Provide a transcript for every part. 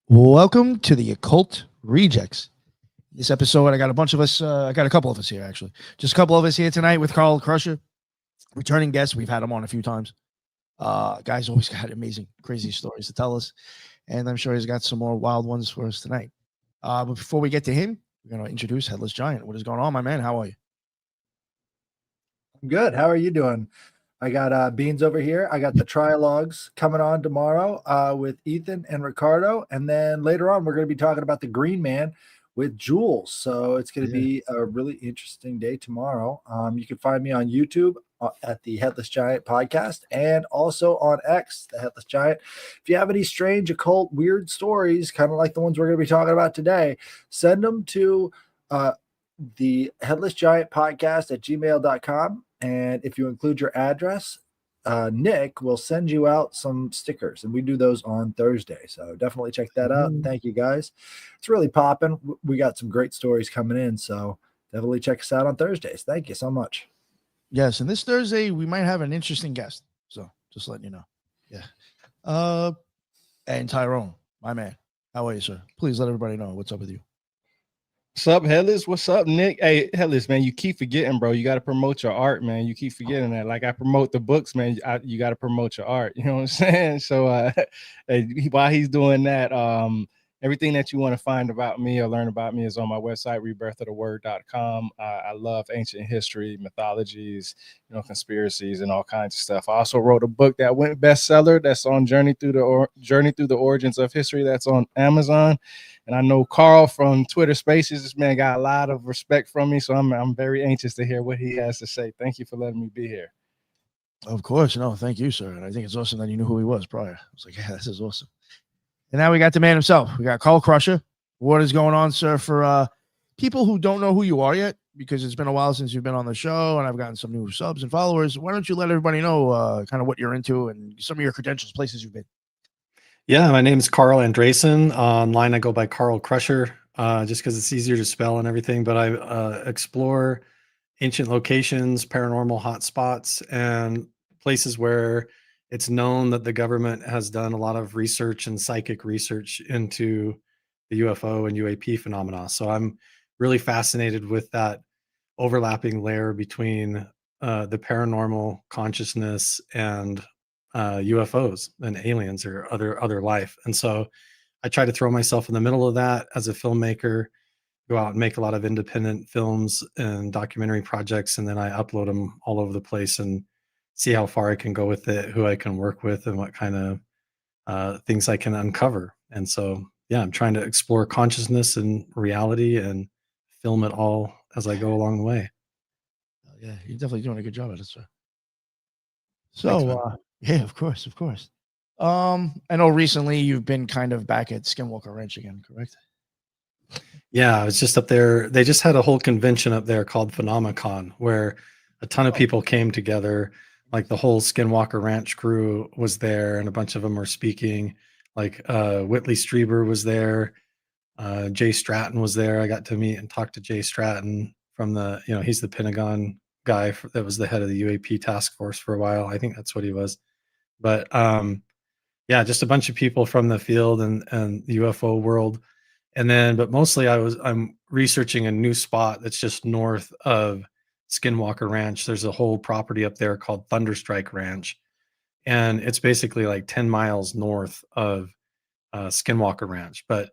Welcome to the Occult Rejects. This episode, I got a bunch of us. I got a couple of us here, actually. Just a couple of us here tonight with Carl Crusher, returning guest. We've had him on a few times. Guy's always got amazing, crazy stories to tell us, and I'm sure he's got some more wild ones for us tonight. But before we get to him, we're going to introduce Headless Giant. What is going on, my man? How are you? I'm good. How are you doing? I got Beans over here. I got the trialogues coming on tomorrow with Ethan and Ricardo. And then later on, we're going to be talking about the Green Man with Jules. So it's going to be a really interesting day tomorrow. You can find me on YouTube at the Headless Giant podcast and also on X, the Headless Giant. If you have any strange, occult, weird stories, kind of like the ones we're going to be talking about today, send them to the Headless Giant podcast at gmail.com. And if you include your address, Nick will send you out some stickers, and we do those on Thursday. So definitely check that out. Thank you, guys. It's really popping. We got some great stories coming in, so definitely check us out on Thursdays. Thank you so much. Yes, and this Thursday we might have an interesting guest. So just letting you know. Yeah. And Tyrone, my man, how are you, sir? Please let everybody know what's up with you. What's up, Headless? What's up, Nick? Hey, Headless, man, you keep forgetting, bro. You got to promote your art, man. You keep forgetting that. Like I promote the books, man. You got to promote your art. You know what I'm saying? So while he's doing that, everything that you want to find about me or learn about me is on my website, rebirthoftheword.com. I love ancient history, mythologies, conspiracies, and all kinds of stuff. I also wrote a book that went bestseller. That's on Journey Through the Origins of History. That's on Amazon. And I know Carl from Twitter Spaces. This man got a lot of respect from me, so I'm very anxious to hear what he has to say. Thank you for letting me be here. Of course, no, thank you, sir. And I think it's awesome that you knew who he was prior. I was like, yeah, this is awesome. And now we got the man himself. We got Carl Crusher. What is going on, sir? For people who don't know who you are yet, because it's been a while since you've been on the show, and I've gotten some new subs and followers. Why don't you let everybody know kind of what you're into and some of your credentials, places you've been? Yeah, my name is Carl Andresen. Online, I go by Carl Crusher, just because it's easier to spell and everything. But I explore ancient locations, paranormal hotspots, and places where it's known that the government has done a lot of research and psychic research into the UFO and UAP phenomena. So I'm really fascinated with that overlapping layer between the paranormal consciousness and UFOs and aliens or other life. And so I try to throw myself in the middle of that as a filmmaker, go out and make a lot of independent films and documentary projects, and then I upload them all over the place and see how far I can go with it, who I can work with, and what kind of things I can uncover. And so, yeah, I'm trying to explore consciousness and reality and film it all as I go along the way. Yeah, you're definitely doing a good job at it, sir. So, Thanks, yeah, of course. I know recently you've been kind of back at Skinwalker Ranch again, correct? Yeah, I was just up there. They just had a whole convention up there called Phenomicon, where a ton of people came together. Like the whole Skinwalker Ranch crew was there, and a bunch of them were speaking. Like Whitley Strieber was there. Jay Stratton was there. I got to meet and talk to Jay Stratton from he's the Pentagon guy that was the head of the UAP task force for a while. I think that's what he was. But yeah, just a bunch of people from the field and the UFO world. And then, but mostly I'm researching a new spot that's just north of Skinwalker Ranch. There's a whole property up there called Thunderstrike Ranch. And it's basically like 10 miles north of Skinwalker Ranch. But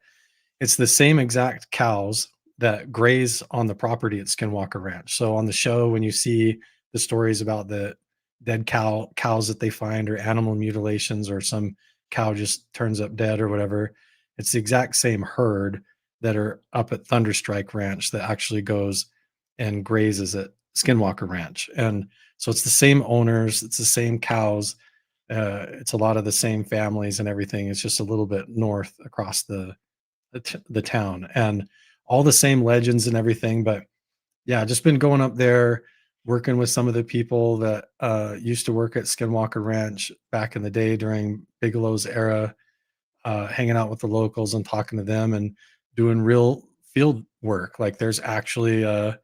it's the same exact cows that graze on the property at Skinwalker Ranch. So on the show, when you see the stories about the dead cows that they find, or animal mutilations, or some cow just turns up dead or whatever, it's the exact same herd that are up at Thunderstrike Ranch that actually goes and grazes at Skinwalker Ranch. And so it's the same owners, it's the same cows, it's a lot of the same families and everything. It's just a little bit north across the town, and all the same legends and everything. But yeah, just been going up there, working with some of the people that used to work at Skinwalker Ranch back in the day during Bigelow's era, hanging out with the locals and talking to them and doing real field work. Like there's actually a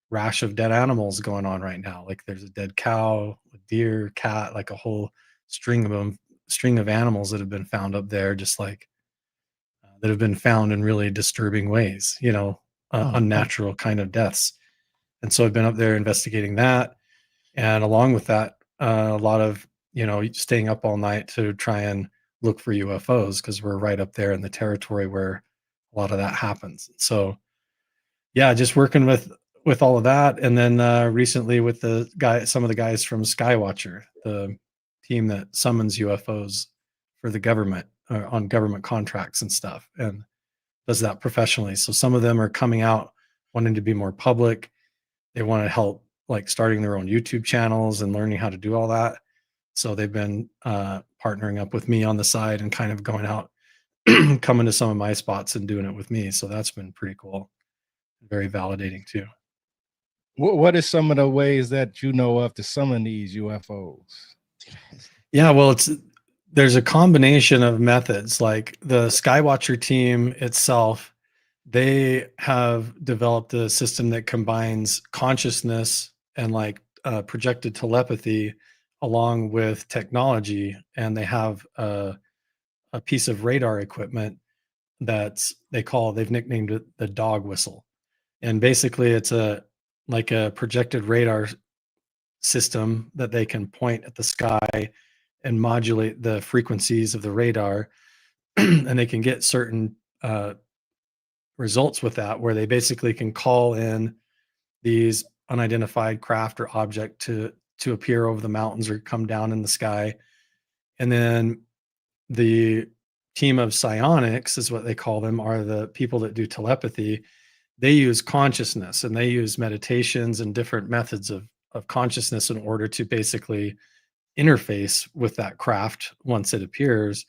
rash of dead animals going on right now. Like there's a dead cow, a deer, cat, like a whole string of animals that have been found up there, just like that have been found in really disturbing ways, Oh, unnatural kind of deaths. And so I've been up there investigating that. And along with that, a lot of, staying up all night to try and look for UFOs because we're right up there in the territory where a lot of that happens. So yeah, just working with all of that. And then recently with some of the guys from Skywatcher, the team that summons UFOs for the government on government contracts and stuff, and does that professionally. So some of them are coming out wanting to be more public. They want to help like starting their own YouTube channels and learning how to do all that. So they've been partnering up with me on the side and kind of going out, coming to some of my spots and doing it with me. So that's been pretty cool. Very validating too. What is some of the ways that you know of to summon these UFOs? Yeah, well, there's a combination of methods. Like the Skywatcher team itself, they have developed a system that combines consciousness and like projected telepathy along with technology, and they have a piece of radar equipment they've nicknamed it the dog whistle. And basically it's like a projected radar system that they can point at the sky and modulate the frequencies of the radar and they can get certain results with that, where they basically can call in these unidentified craft or object to appear over the mountains or come down in the sky. And then the team of psionics, is what they call them, are the people that do telepathy. They use consciousness and they use meditations and different methods of consciousness in order to basically interface with that craft once it appears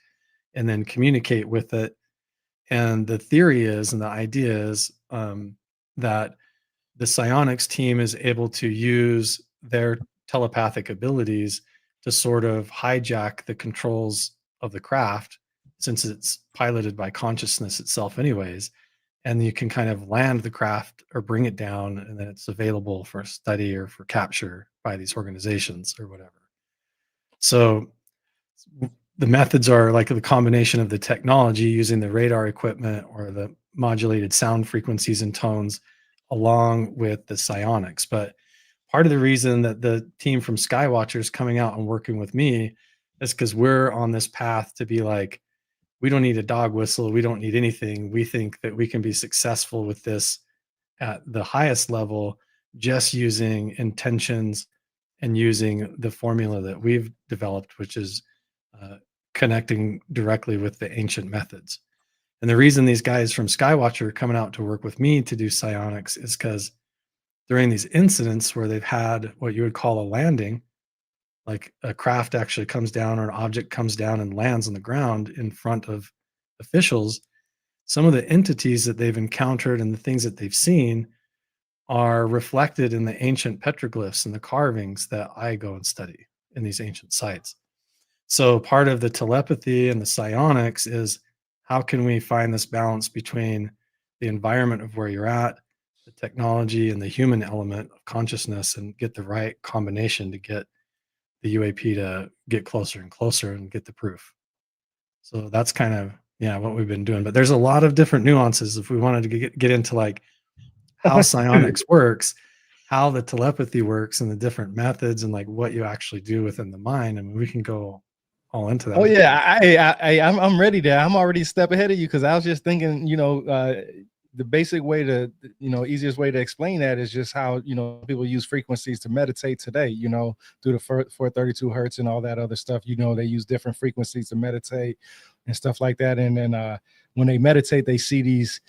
and then communicate with it. And the theory is, and the idea is, that the psionics team is able to use their telepathic abilities to sort of hijack the controls of the craft, since it's piloted by consciousness itself anyways. And you can kind of land the craft or bring it down, and then it's available for study or for capture by these organizations or whatever. So the methods are like the combination of the technology using the radar equipment or the modulated sound frequencies and tones along with the psionics. But part of the reason that the team from Skywatcher is coming out and working with me is because we're on this path to be like, we don't need a dog whistle. We don't need anything. We think that we can be successful with this at the highest level, just using intentions and using the formula that we've developed, which is connecting directly with the ancient methods. And the reason these guys from Skywatcher are coming out to work with me to do psionics is because during these incidents where they've had what you would call a landing, like a craft actually comes down or an object comes down and lands on the ground in front of officials, some of the entities that they've encountered and the things that they've seen are reflected in the ancient petroglyphs and the carvings that I go and study in these ancient sites. So part of the telepathy and the psionics is, how can we find this balance between the environment of where you're at, the technology, and the human element of consciousness, and get the right combination to get the UAP to get closer and closer and get the proof. So that's kind of, what we've been doing. But there's a lot of different nuances if we wanted to get into like how psionics works, how the telepathy works, and the different methods, and like what you actually do within the mind. I mean, we can go all into that. Oh yeah, I'm ready there. I'm already a step ahead of you, because I was just thinking, the basic way to, easiest way to explain that is just how, people use frequencies to meditate today, through the 432 hertz and all that other stuff. They use different frequencies to meditate and stuff like that. And then when they meditate, they see these,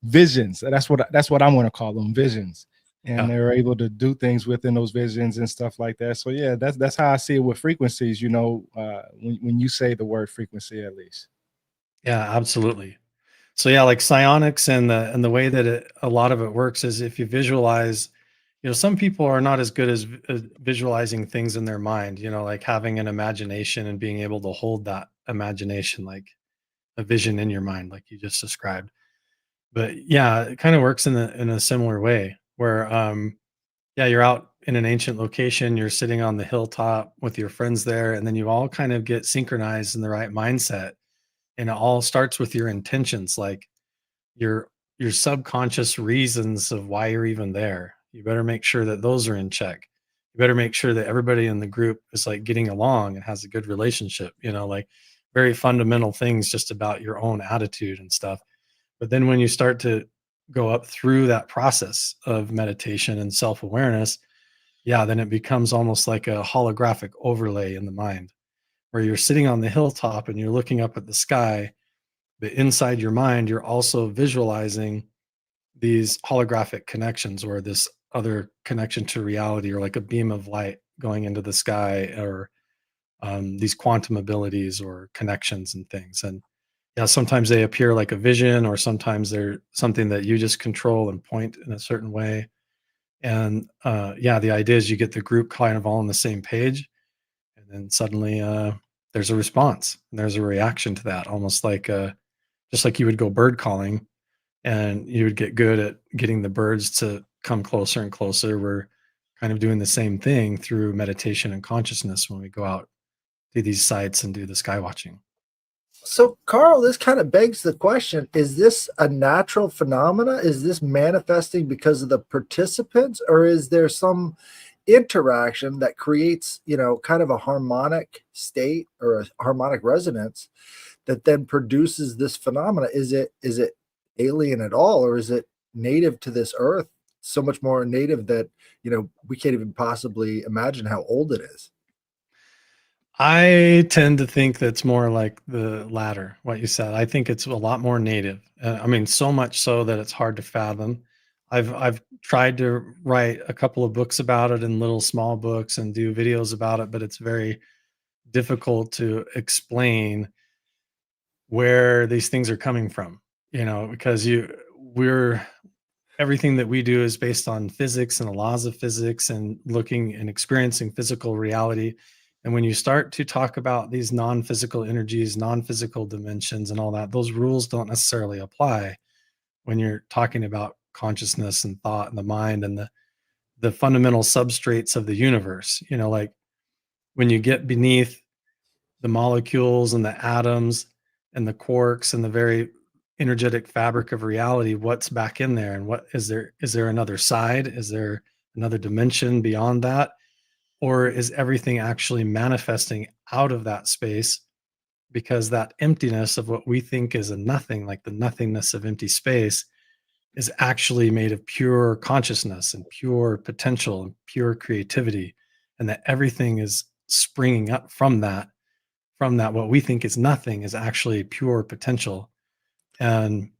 visions. That's what I'm going to call them, visions. And they're able to do things within those visions and stuff like that. So yeah, that's how I see it with frequencies, when you say the word frequency, at least. Yeah, absolutely. So yeah, like psionics and the way that a lot of it works is, if you visualize, some people are not as good as visualizing things in their mind, like having an imagination and being able to hold that imagination, like a vision in your mind, like you just described. But yeah, it kind of works in a similar way where, you're out in an ancient location, you're sitting on the hilltop with your friends there, and then you all kind of get synchronized in the right mindset. And it all starts with your intentions, like your subconscious reasons of why you're even there. You better make sure that those are in check. You better make sure that everybody in the group is like getting along and has a good relationship, like very fundamental things just about your own attitude and stuff. But then when you start to go up through that process of meditation and self-awareness, yeah, then it becomes almost like a holographic overlay in the mind where you're sitting on the hilltop and you're looking up at the sky, but inside your mind, you're also visualizing these holographic connections or this other connection to reality or like a beam of light going into the sky or these quantum abilities or connections and things. And yeah, sometimes they appear like a vision or sometimes they're something that you just control and point in a certain way. And yeah, the idea is you get the group kind of all on the same page and then suddenly there's a response and there's a reaction to that, almost like just like you would go bird calling and you would get good at getting the birds to come closer and closer. We're kind of doing the same thing through meditation and consciousness when we go out to these sites and do the sky watching. So, Carl, this kind of begs the question, is this a natural phenomena? Is this manifesting because of the participants, or is there some interaction that creates, kind of a harmonic state or a harmonic resonance that then produces this phenomena? Is it alien at all, or is it native to this earth, so much more native that, we can't even possibly imagine how old it is? I tend to think that's more like the latter, what you said. I think it's a lot more native. I mean, so much so that it's hard to fathom. I've tried to write a couple of books about it in little small books and do videos about it, but it's very difficult to explain where these things are coming from, because we're everything that we do is based on physics and the laws of physics and looking and experiencing physical reality. And when you start to talk about these non-physical energies, non-physical dimensions and all that, those rules don't necessarily apply when you're talking about consciousness and thought and the mind and the fundamental substrates of the universe. Like when you get beneath the molecules and the atoms and the quarks and the very energetic fabric of reality, what's back in there, and what is there another side, is there another dimension beyond that, or is everything actually manifesting out of that space? Because that emptiness of what we think is a nothing, like the nothingness of empty space, is actually made of pure consciousness and pure potential and pure creativity, and that everything is springing up from that what we think is nothing is actually pure potential. And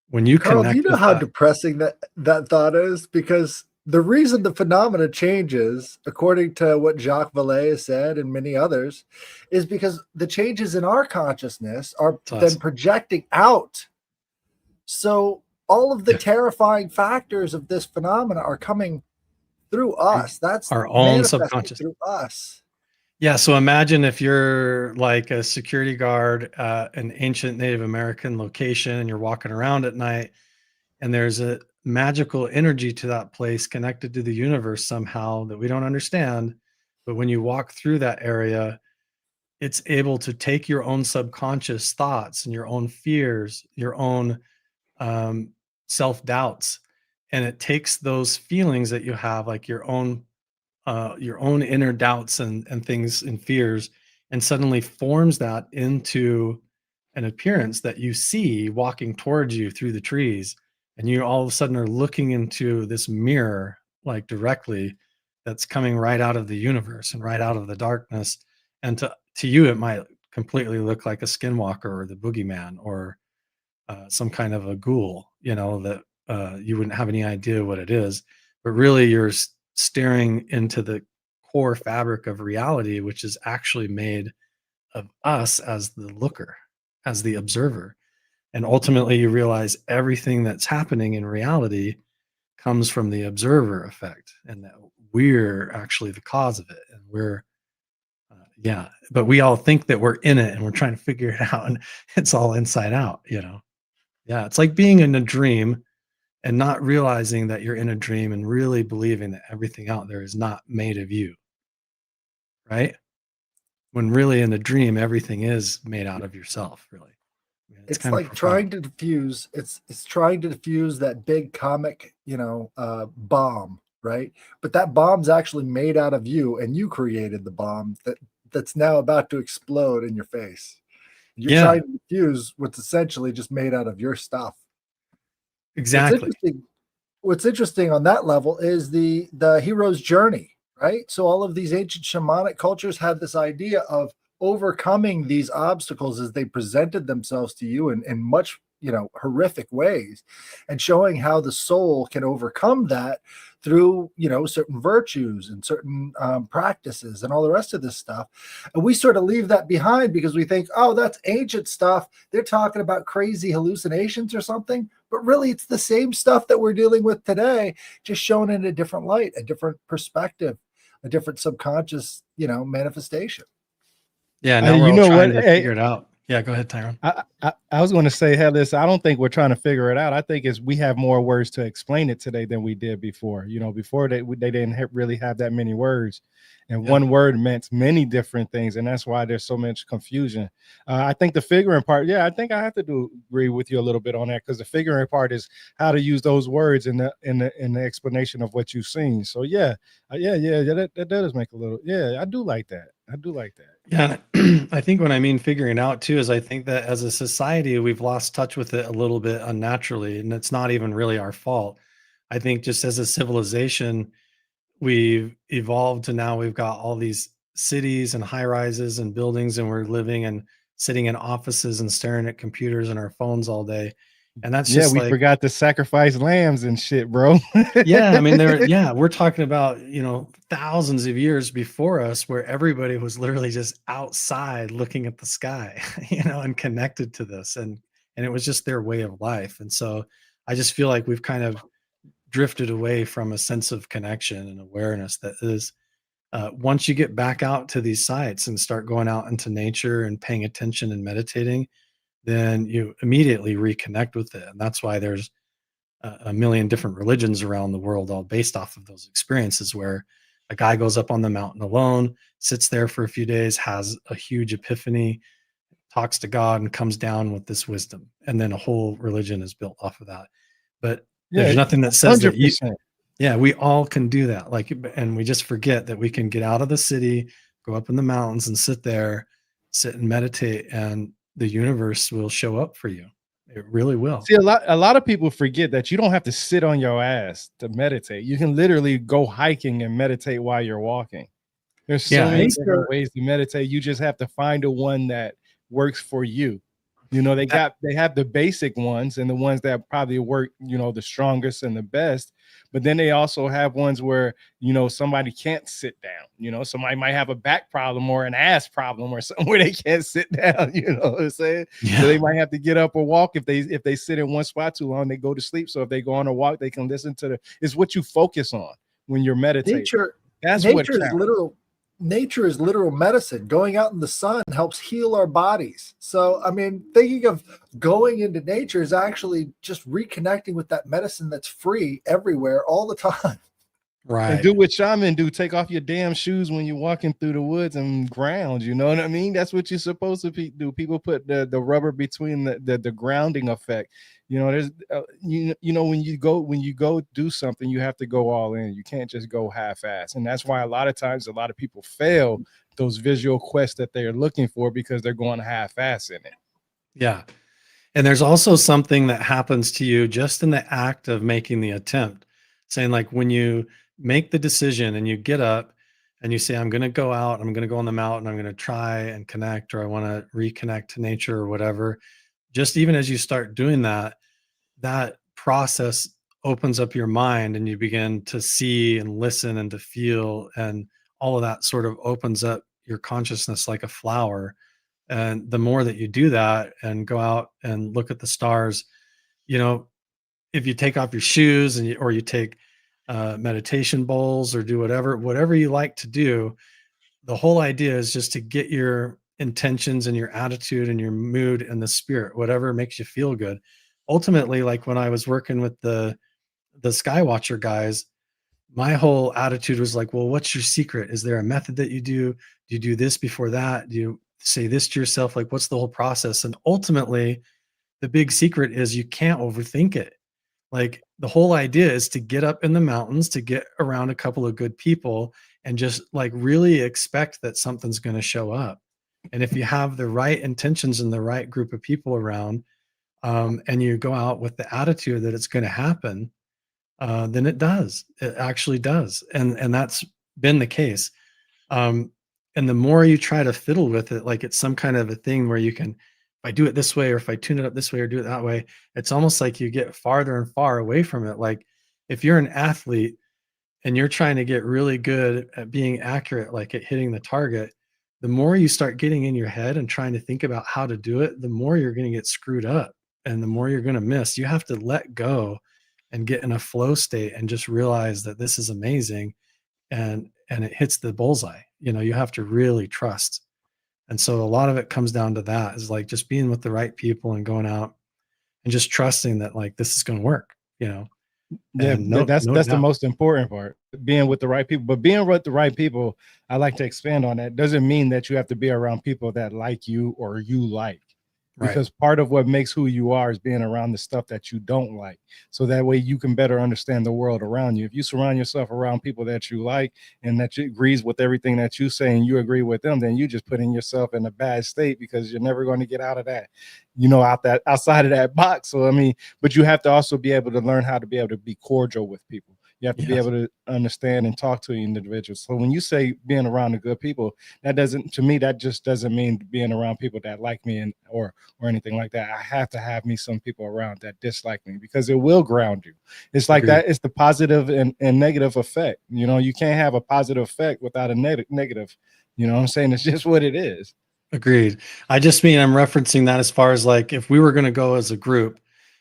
when you Carl, do you connect know with how that, depressing that thought is? Because the reason the phenomena changes, according to what Jacques Vallée has said and many others, is because the changes in our consciousness are to then us, projecting out. So all of the yeah, terrifying factors of this phenomena are coming through us. That's our own manifesting subconscious. through us. Yeah, so imagine if you're like a security guard at an ancient Native American location and you're walking around at night and there's a magical energy to that place connected to the universe somehow that we don't understand. But when you walk through that area, it's able to take your own subconscious thoughts and your own fears, your own um, self doubts, and it takes those feelings that you have, like your own inner doubts and things and fears, and suddenly forms that into an appearance that you see walking towards you through the trees, and you all of a sudden are looking into this mirror like directly that's coming right out of the universe and right out of the darkness. And to you it might completely look like a skinwalker or the boogeyman or some kind of a ghoul, that you wouldn't have any idea what it is. But really, you're staring into the core fabric of reality, which is actually made of us as the looker, as the observer. And ultimately, you realize everything that's happening in reality comes from the observer effect, and that we're actually the cause of it. And yeah, but we all think that we're in it and we're trying to figure it out, and it's all inside out. Yeah, it's like being in a dream and not realizing that you're in a dream and really believing that everything out there is not made of you, right? When really in a dream, everything is made out of yourself, really. It's It's kind of like profound. trying to diffuse. It's trying to diffuse that big comic, bomb, right? But that bomb's actually made out of you, and you created the bomb that's now about to explode in your face. You're Yeah, trying to diffuse what's essentially just made out of your stuff. What's exactly. interesting what's interesting on that level is the hero's journey, right? So all of these ancient shamanic cultures had this idea of overcoming these obstacles as they presented themselves to you in much horrific ways, and showing how the soul can overcome that through certain virtues and certain practices and all the rest of this stuff. And we sort of leave that behind because we think, oh, that's ancient stuff, they're talking about crazy hallucinations or something. But really, it's the same stuff that we're dealing with today, just shown in a different light, a different perspective, a different subconscious, manifestation. Yeah, now we're You all know what? trying to Hey, figure it out. Yeah, go ahead, Tyrone. I was going to say, Headless, I don't think we're trying to figure it out. I think we have more words to explain it today than we did before. Before they didn't really have that many words, and Yeah. one word meant many different things, and that's why there's so much confusion. I think the figuring part, yeah, I think I have to agree with you a little bit on that, because the figuring part is how to use those words in the explanation of what you've seen. So yeah, that does make a little. Yeah, I do like that. I do like that. Yeah, I think what I mean figuring out too is I think that as a society we've lost touch with it a little bit unnaturally, and it's not even really our fault. I think just as a civilization, we've evolved to now we've got all these cities and high rises and buildings, and we're living and sitting in offices and staring at computers and our phones all day. And that's Yeah, just we like, forgot to sacrifice lambs and shit, bro. yeah, I mean, we're talking about, thousands of years before us where everybody was literally just outside looking at the sky, and connected to this. And it was just their way of life. And so I just feel like we've kind of drifted away from a sense of connection and awareness that is, once you get back out to these sites and start going out into nature and paying attention and meditating, then you immediately reconnect with it. And that's why there's a million different religions around the world, all based off of those experiences where a guy goes up on the mountain alone, sits there for a few days, has a huge epiphany, talks to God, and comes down with this wisdom. And then a whole religion is built off of that. But Yeah, there's nothing that says that 100%. yeah, we all can do that. Like, and we just forget that we can get out of the city, go up in the mountains and sit there, sit and meditate, and the universe will show up for you. It really will. See, a lot of people forget that you don't have to sit on your ass to meditate. You can literally go hiking and meditate while you're walking. There's so Yeah, many it's different ways to meditate. You just have to find the one that works for you. They have the basic ones and the ones that probably work, the strongest and the best. But then they also have ones where, somebody can't sit down. Somebody might have a back problem or an ass problem or something where they can't sit down, you know what I'm saying? yeah. So they might have to get up or walk. If they sit in one spot too long, they go to sleep. So if they go on a walk, they can listen to it's what you focus on when you're meditating. That's what Nature is counts. nature is literal medicine. Going out in the sun helps heal our bodies. So, I mean, thinking of going into nature is actually just reconnecting with that medicine that's free everywhere all the time. And Right. do what shaman do. Take off your damn shoes when you're walking through the woods and ground. You know what I mean? That's what you're supposed to do. People put the rubber between the grounding effect. There's when you go do something, you have to go all in. You can't just go half-ass. And that's why a lot of times a lot of people fail those visual quests that they're looking for, because they're going half-ass in it. Yeah. And there's also something that happens to you just in the act of making the attempt. Saying, like, when you make the decision and you get up and you say, I'm going to go out, I'm going to go on the mountain, I'm going to try and connect, or I want to reconnect to nature or whatever. Just even as you start doing that, that process opens up your mind and you begin to see and listen and to feel, and all of that sort of opens up your consciousness like a flower. And the more that you do that and go out and look at the stars, if you take off your shoes or you take meditation bowls or do whatever you like to do, the whole idea is just to get your intentions and your attitude and your mood and the spirit, whatever makes you feel good. Ultimately, like when I was working with the Skywatcher guys, my whole attitude was like, well, what's your secret? Is there a method that you do? Do you do this before that? Do you say this to yourself? Like, what's the whole process? And ultimately, the big secret is you can't overthink it. Like the whole idea is to get up in the mountains, to get around a couple of good people and just like really expect that something's going to show up. And if you have the right intentions and the right group of people around, and you go out with the attitude that it's going to happen, then it does. It actually does. And that's been the case. And the more you try to fiddle with it, like it's some kind of a thing where you can, if I do it this way, or if I tune it up this way or do it that way, it's almost like you get farther and far away from it. Like if you're an athlete and you're trying to get really good at being accurate, like at hitting the target, the more you start getting in your head and trying to think about how to do it, the more you're going to get screwed up and the more you're going to miss. You have to let go and get in a flow state and just realize that this is amazing, and it hits the bullseye. You have to really trust. And so a lot of it comes down to that, is like just being with the right people and going out and just trusting that like this is going to work. Yeah, And that's no the doubt. most important part, being with the right people. But being with the right people, I like to expand on that, doesn't mean that you have to be around people that like you or you like. Right. Because part of what makes who you are is being around the stuff that you don't like. So that way you can better understand the world around you. If you surround yourself around people that you like and that you agrees with everything that you say and you agree with them, then you just putting yourself in a bad state, because you're never going to get out of that, outside of that box. So, I mean, but you have to also be able to learn how to be able to be cordial with people. You have to be able to understand and talk to individuals. So when you say being around the good people, that just doesn't mean being around people that like me or anything like that. I have to have me some people around that dislike me, because it will ground you. It's like that. It's the positive and negative effect. You can't have a positive effect without a negative. You know what I'm saying? It's just what it is. Agreed. I just mean I'm referencing that as far as like if we were going to go as a group,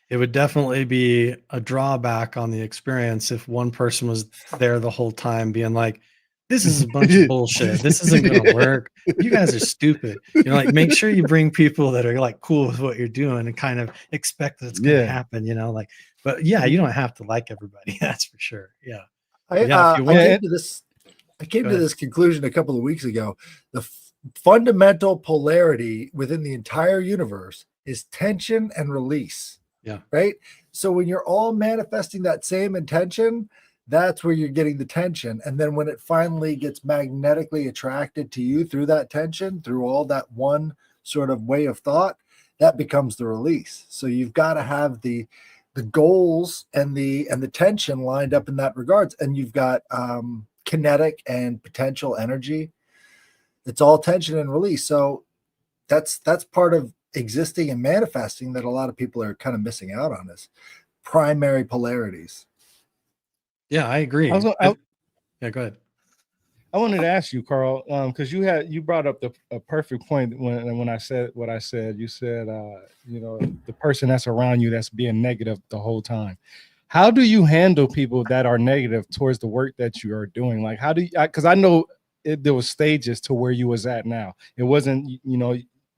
it would definitely be a drawback on the experience if one person was there the whole time being like, this is a bunch of bullshit. This isn't going to work. You guys are stupid. Like make sure you bring people that are like cool with what you're doing and kind of expect that it's going to happen, but yeah, you don't have to like everybody. That's for sure. Yeah. I came to this conclusion a couple of weeks ago. The fundamental polarity within the entire universe is tension and release. Yeah. Right. So when you're all manifesting that same intention, that's where you're getting the tension. And then when it finally gets magnetically attracted to you through that tension, through all that one sort of way of thought, that becomes the release. So you've got to have the goals and the tension lined up in that regards. And you've got kinetic and potential energy. It's all tension and release. So that's part of existing and manifesting that a lot of people are kind of missing out on, is primary polarities. Yeah, I agree. Yeah, go ahead. I wanted to ask you, Carl, because you brought up a perfect point when I said what I said. You said, the person that's around you that's being negative the whole time. How do you handle people that are negative towards the work that you are doing? Like, how do you? Because I know there was stages to where you was at now. It wasn't,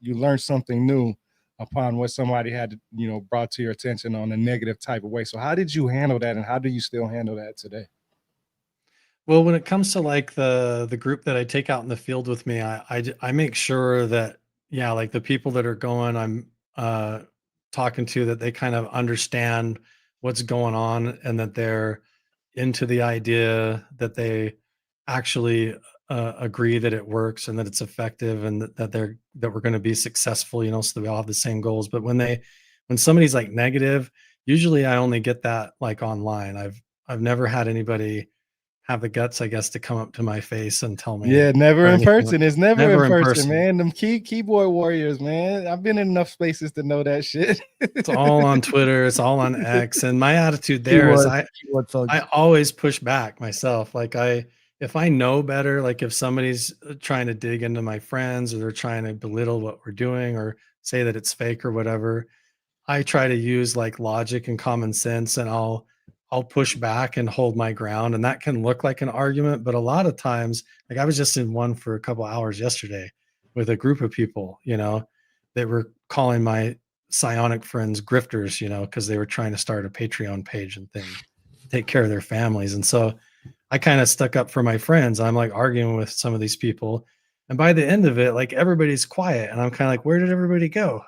you learned something new upon what somebody had, brought to your attention on a negative type of way. So how did you handle that, and how do you still handle that today? Well, when it comes to like the group that I take out in the field with me, I make sure that, yeah, like the people that are going, I'm talking to, that they kind of understand what's going on and that they're into the idea, that they actually agree that it works and that it's effective, and that we're going to be successful, so that we all have the same goals. But when somebody's like negative, usually I only get that like online. I've never had anybody have the guts, I guess, to come up to my face and tell me. Yeah, never in person. Like, it's never in person, man. Them keyboard warriors, man. I've been in enough spaces to know that shit. It's all on Twitter. It's all on X. And my attitude there is I always push back myself. Like if I know better, like if somebody's trying to dig into my friends, or they're trying to belittle what we're doing or say that it's fake or whatever, I try to use like logic and common sense, and I'll push back and hold my ground. And that can look like an argument, but a lot of times, like I was just in one for a couple hours yesterday with a group of people, that were calling my psionic friends grifters, because they were trying to start a Patreon page and thing, take care of their families. And so I kind of stuck up for my friends. I'm like arguing with some of these people, And by the end of it, like everybody's quiet. And I'm kind of like, where did everybody go?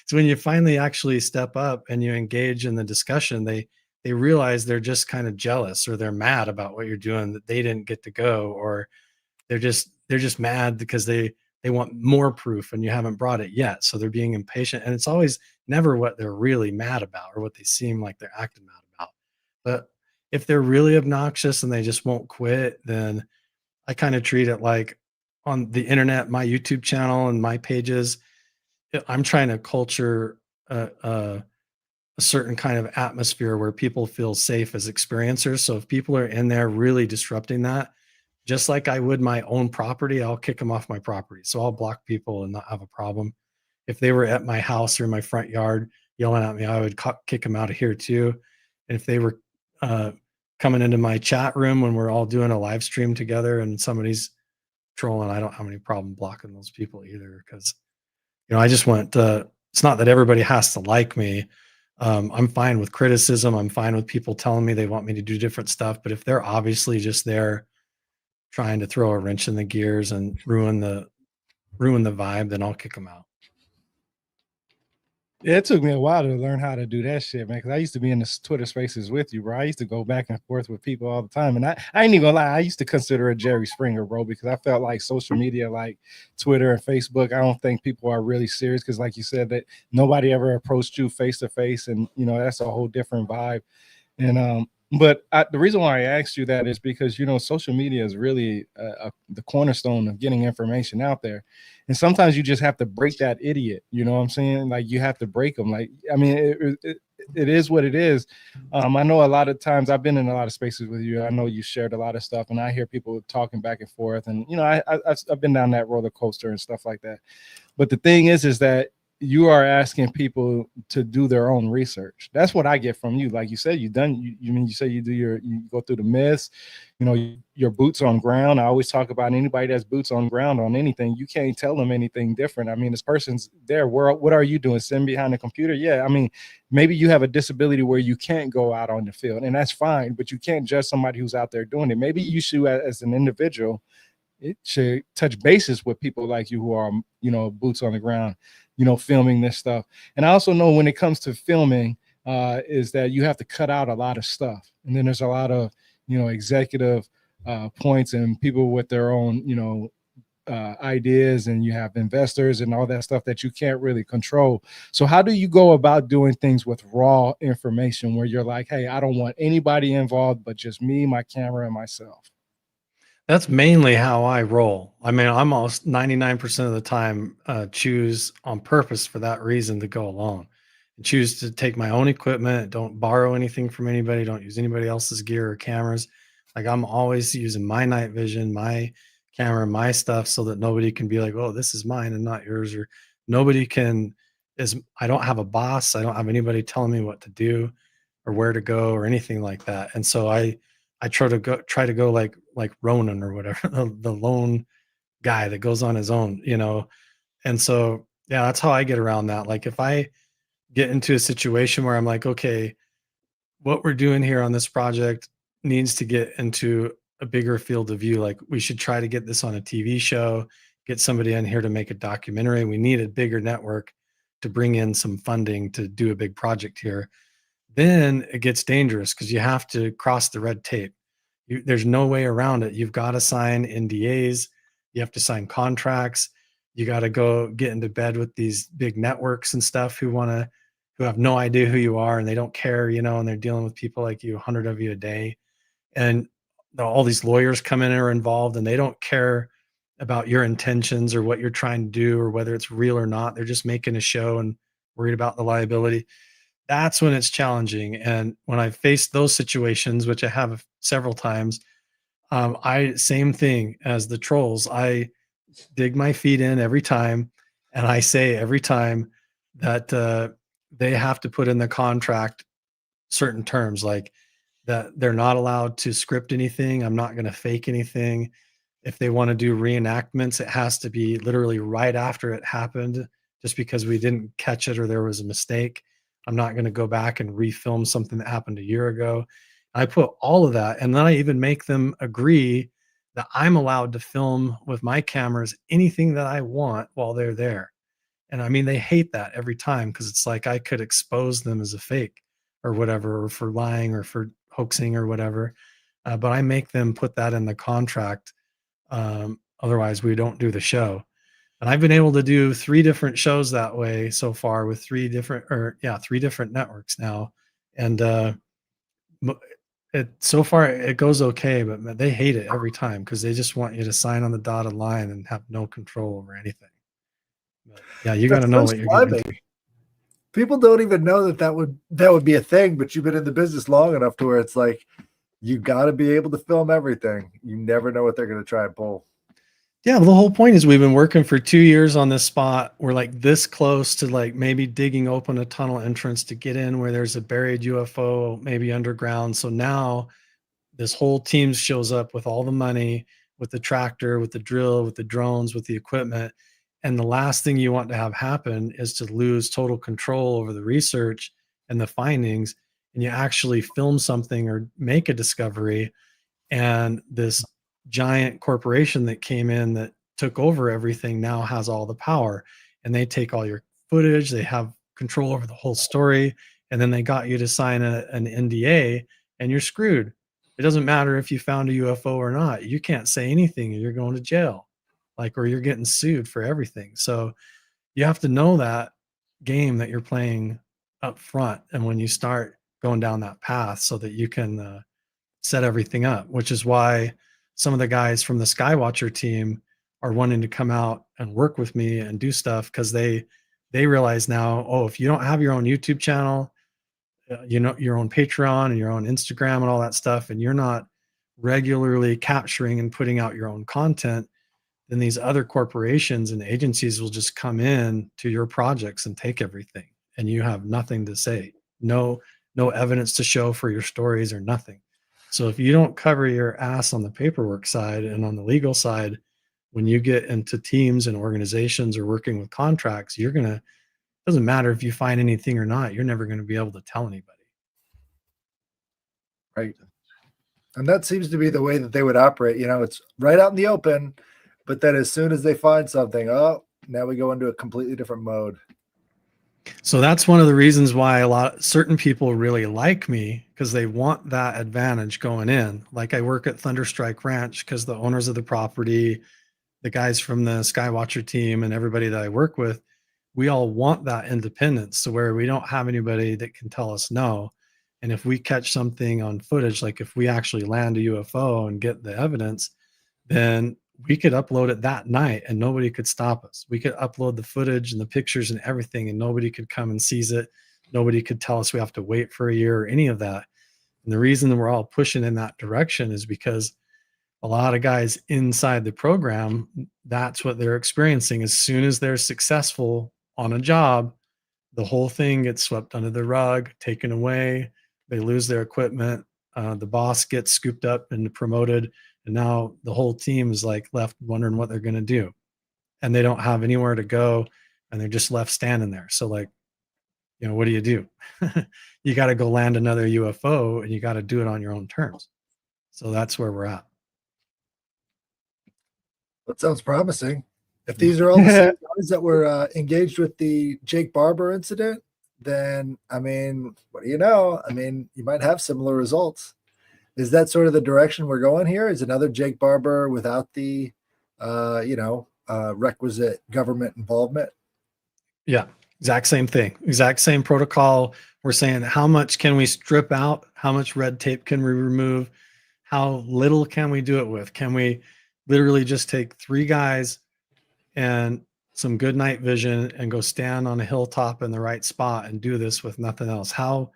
So when you finally actually step up and you engage in the discussion, they realize they're just kind of jealous or they're mad about what you're doing, that they didn't get to go, or they're just mad because they want more proof and you haven't brought it yet. So they're being impatient. And it's always never what they're really mad about or what they seem like they're acting mad about. But if they're really obnoxious and they just won't quit, then I kind of treat it like on the internet, my YouTube channel and my pages, I'm trying to culture a certain kind of atmosphere where people feel safe as experiencers. So if people are in there really disrupting that, just like I would my own property, I'll kick them off my property. So I'll block people and not have a problem. If they were at my house or in my front yard yelling at me, I would kick them out of here too. And if they were uh, coming into my chat room when we're all doing a live stream together and somebody's trolling, I don't have any problem blocking those people either. Because, I just want to, it's not that everybody has to like me. I'm fine with criticism. I'm fine with people telling me they want me to do different stuff. But if they're obviously just there trying to throw a wrench in the gears and ruin the vibe, then I'll kick them out. Yeah, it took me a while to learn how to do that shit, man. Because I used to be in the Twitter spaces with you, bro. I used to go back and forth with people all the time, and I ain't even gonna lie. I used to consider a Jerry Springer, bro, because I felt like social media, like Twitter and Facebook, I don't think people are really serious. Because, like you said, that nobody ever approached you face to face, and that's a whole different vibe. And but the reason why I asked you that is because social media is really the cornerstone of getting information out there, and sometimes you just have to break that idiot. You know what I'm saying? Like you have to break them. Like I mean, it is what it is. I know a lot of times I've been in a lot of spaces with you. I know you shared a lot of stuff, and I hear people talking back and forth, and I've been down that roller coaster and stuff like that. But the thing is that you are asking people to do their own research. That's what I get from you. Like you said, you say you go through the myths, your boots on ground. I always talk about anybody that's boots on ground on anything. You can't tell them anything different. I mean, this person's there. What are you doing? Sitting behind the computer? Yeah. I mean, maybe you have a disability where you can't go out on the field, and that's fine, but you can't judge somebody who's out there doing it. Maybe you should, as an individual, it should touch bases with people like you who are, boots on the ground, filming this stuff. And I also know when it comes to filming, is that you have to cut out a lot of stuff. And then there's a lot of, executive points and people with their own, ideas, and you have investors and all that stuff that you can't really control. So how do you go about doing things with raw information where you're like, hey, I don't want anybody involved but just me, my camera, and myself? That's mainly how I roll. I mean, I'm almost 99% of the time choose on purpose for that reason to go alone and choose to take my own equipment, don't borrow anything from anybody, don't use anybody else's gear or cameras. Like I'm always using my night vision, my camera, my stuff so that nobody can be like, oh, this is mine and not yours. Or nobody can I don't have a boss. I don't have anybody telling me what to do or where to go or anything like that. And so I try to go like Ronan or whatever, the lone guy that goes on his own, And so yeah, that's how I get around that. Like if I get into a situation where I'm like, okay, what we're doing here on this project needs to get into a bigger field of view. Like we should try to get this on a TV show, get somebody in here to make a documentary. We need a bigger network to bring in some funding to do a big project here. Then it gets dangerous because you have to cross the red tape. There's no way around it. You've got to sign NDAs. You have to sign contracts. You got to go get into bed with these big networks and stuff who have no idea who you are and they don't care, and they're dealing with people like you, 100 of you a day. And all these lawyers come in and are involved and they don't care about your intentions or what you're trying to do or whether it's real or not. They're just making a show and worried about the liability. That's when it's challenging. And when I face those situations, which I have several times, same thing as the trolls. I dig my feet in every time, and I say every time that they have to put in the contract certain terms, like that they're not allowed to script anything. I'm not going to fake anything. If they want to do reenactments, it has to be literally right after it happened, just because we didn't catch it or there was a mistake. I'm not going to go back and refilm something that happened a year ago. I put all of that, and then I even make them agree that I'm allowed to film with my cameras anything that I want while they're there. And I mean, they hate that every time because it's like I could expose them as a fake or whatever, or for lying or for hoaxing or whatever. But I make them put that in the contract. Otherwise, we don't do the show. And I've been able to do 3 different shows that way so far with 3 different, or yeah, 3 different networks now. And so far it goes okay, but they hate it every time because they just want you to sign on the dotted line and have no control over anything. But yeah, you got to That's know so what you're getting slimy. into. People don't even know that would be a thing, but you've been in the business long enough to where it's like you got to be able to film everything. You never know what they're going to try and pull. Yeah, well, the whole point is we've been working for 2 years on this spot. We're like this close to like maybe digging open a tunnel entrance to get in where there's a buried UFO, maybe underground. So now this whole team shows up with all the money, with the tractor, with the drill, with the drones, with the equipment. And the last thing you want to have happen is to lose total control over the research and the findings. And you actually film something or make a discovery, and this giant corporation that came in that took over everything now has all the power, and they take all your footage, they have control over the whole story, and then they got you to sign an NDA, and you're screwed. It doesn't matter if you found a UFO or not. You can't say anything, and you're going to jail, like, or you're getting sued for everything. So you have to know that game that you're playing up front, and when you start going down that path, so that you can set everything up, which is why some of the guys from the Skywatcher team are wanting to come out and work with me and do stuff, because they realize now, oh, if you don't have your own YouTube channel, your own Patreon and your own Instagram and all that stuff, and you're not regularly capturing and putting out your own content, then these other corporations and agencies will just come in to your projects and take everything, and you have nothing to say, no evidence to show for your stories or nothing. So if you don't cover your ass on the paperwork side and on the legal side, when you get into teams and organizations or working with contracts, doesn't matter if you find anything or not, you're never going to be able to tell anybody. Right. And that seems to be the way that they would operate. It's right out in the open, but then as soon as they find something, oh, now we go into a completely different mode. So that's one of the reasons why certain people really like me, because they want that advantage going in. Like I work at Thunderstrike Ranch because the owners of the property, the guys from the Skywatcher team, and everybody that I work with, we all want that independence, to where we don't have anybody that can tell us no. And if we catch something on footage, like if we actually land a UFO and get the evidence, then we could upload it that night and nobody could stop us. We could upload the footage and the pictures and everything, and nobody could come and seize it. Nobody could tell us we have to wait for a year or any of that. And the reason that we're all pushing in that direction is because a lot of guys inside the program, that's what they're experiencing. As soon as they're successful on a job, the whole thing gets swept under the rug, taken away. They lose their equipment. The boss gets scooped up and promoted. And now the whole team is like left wondering what they're going to do. And they don't have anywhere to go, and they're just left standing there. So like, what do? You got to go land another UFO, and you got to do it on your own terms. So that's where we're at. That sounds promising. If these are all the same guys that were engaged with the Jake Barber incident, then, I mean, what do you know? I mean, you might have similar results. Is that sort of the direction we're going here? Is another Jake Barber without the, requisite government involvement? Yeah, exact same thing, exact same protocol. We're saying, how much can we strip out? How much red tape can we remove? How little can we do it with? Can we literally just take 3 guys and some good night vision and go stand on a hilltop in the right spot and do this with nothing else? How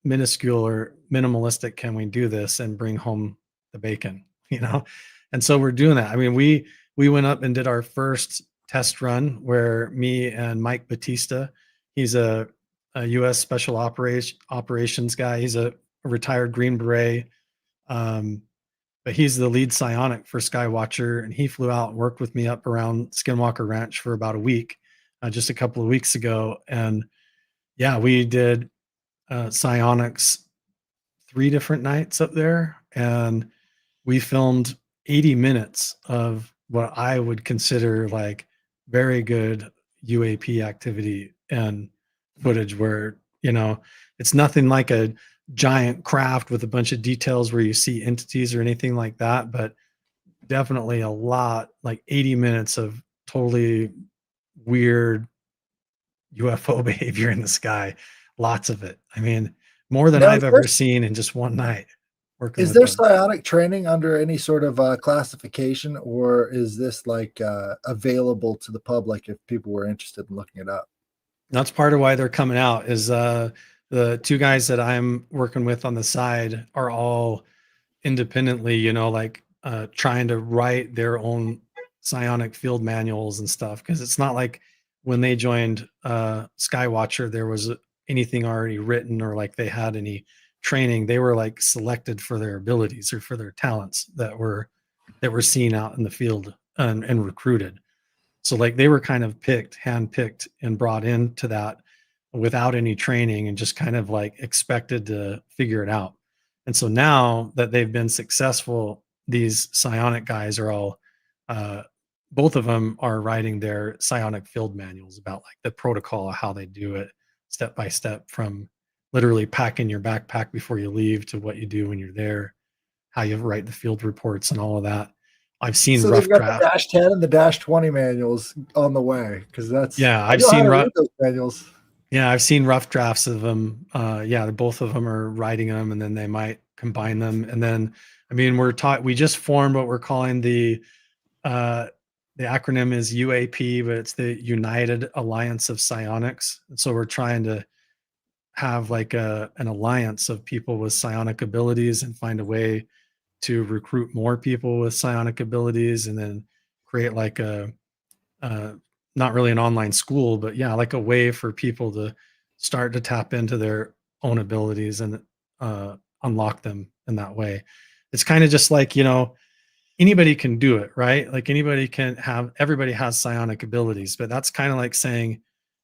minuscule or minimalistic can we do this and bring home the bacon? And so we're doing that. I mean, we went up and did our first test run where me and Mike Batista, he's a U.S. special operations guy. He's a retired Green Beret, but he's the lead psionic for Skywatcher, and he flew out and worked with me up around Skinwalker Ranch for about a week, just a couple of weeks ago. And yeah, we did psionics 3 different nights up there, and we filmed 80 minutes of what I would consider like very good UAP activity and footage where, it's nothing like a giant craft with a bunch of details where you see entities or anything like that, but definitely a lot, like 80 minutes of totally weird UFO behavior in the sky. Lots of it. I mean, more than Now, I've ever seen in just one night working is with there them. psionic training under any sort of classification, or is this like available to the public if people were interested in looking it up? That's part of why they're coming out is the two guys that I'm working with on the side are all independently, trying to write their own psionic field manuals and stuff. Because it's not like when they joined Skywatcher, there was anything already written or like they had any training. They were like selected for their abilities or for their talents that were seen out in the field and recruited. So like they were kind of handpicked and brought into that without any training and just kind of like expected to figure it out. And so now that they've been successful, these psionic guys are all, both of them are writing their psionic field manuals about like the protocol of how they do it step by step, from literally packing your backpack before you leave to what you do when you're there, how you write the field reports and all of that. I've seen So rough they've got draft. the -10 and the -20 manuals on the way, because Yeah, I I've know how seen to rough. read those manuals. Yeah, I've seen rough drafts of them. Yeah, both of them are writing them, and then they might combine them. And then, I mean, we just formed what we're calling uh, the acronym is UAP, but it's the United Alliance of Psionics. And so we're trying to have like an alliance of people with psionic abilities and find a way to recruit more people with psionic abilities, and then create like uh, not really an online school, but yeah, like a way for people to start to tap into their own abilities and unlock them in that way. It's kind of just like, anybody can do it, right? Like everybody has psionic abilities, but that's kind of like saying,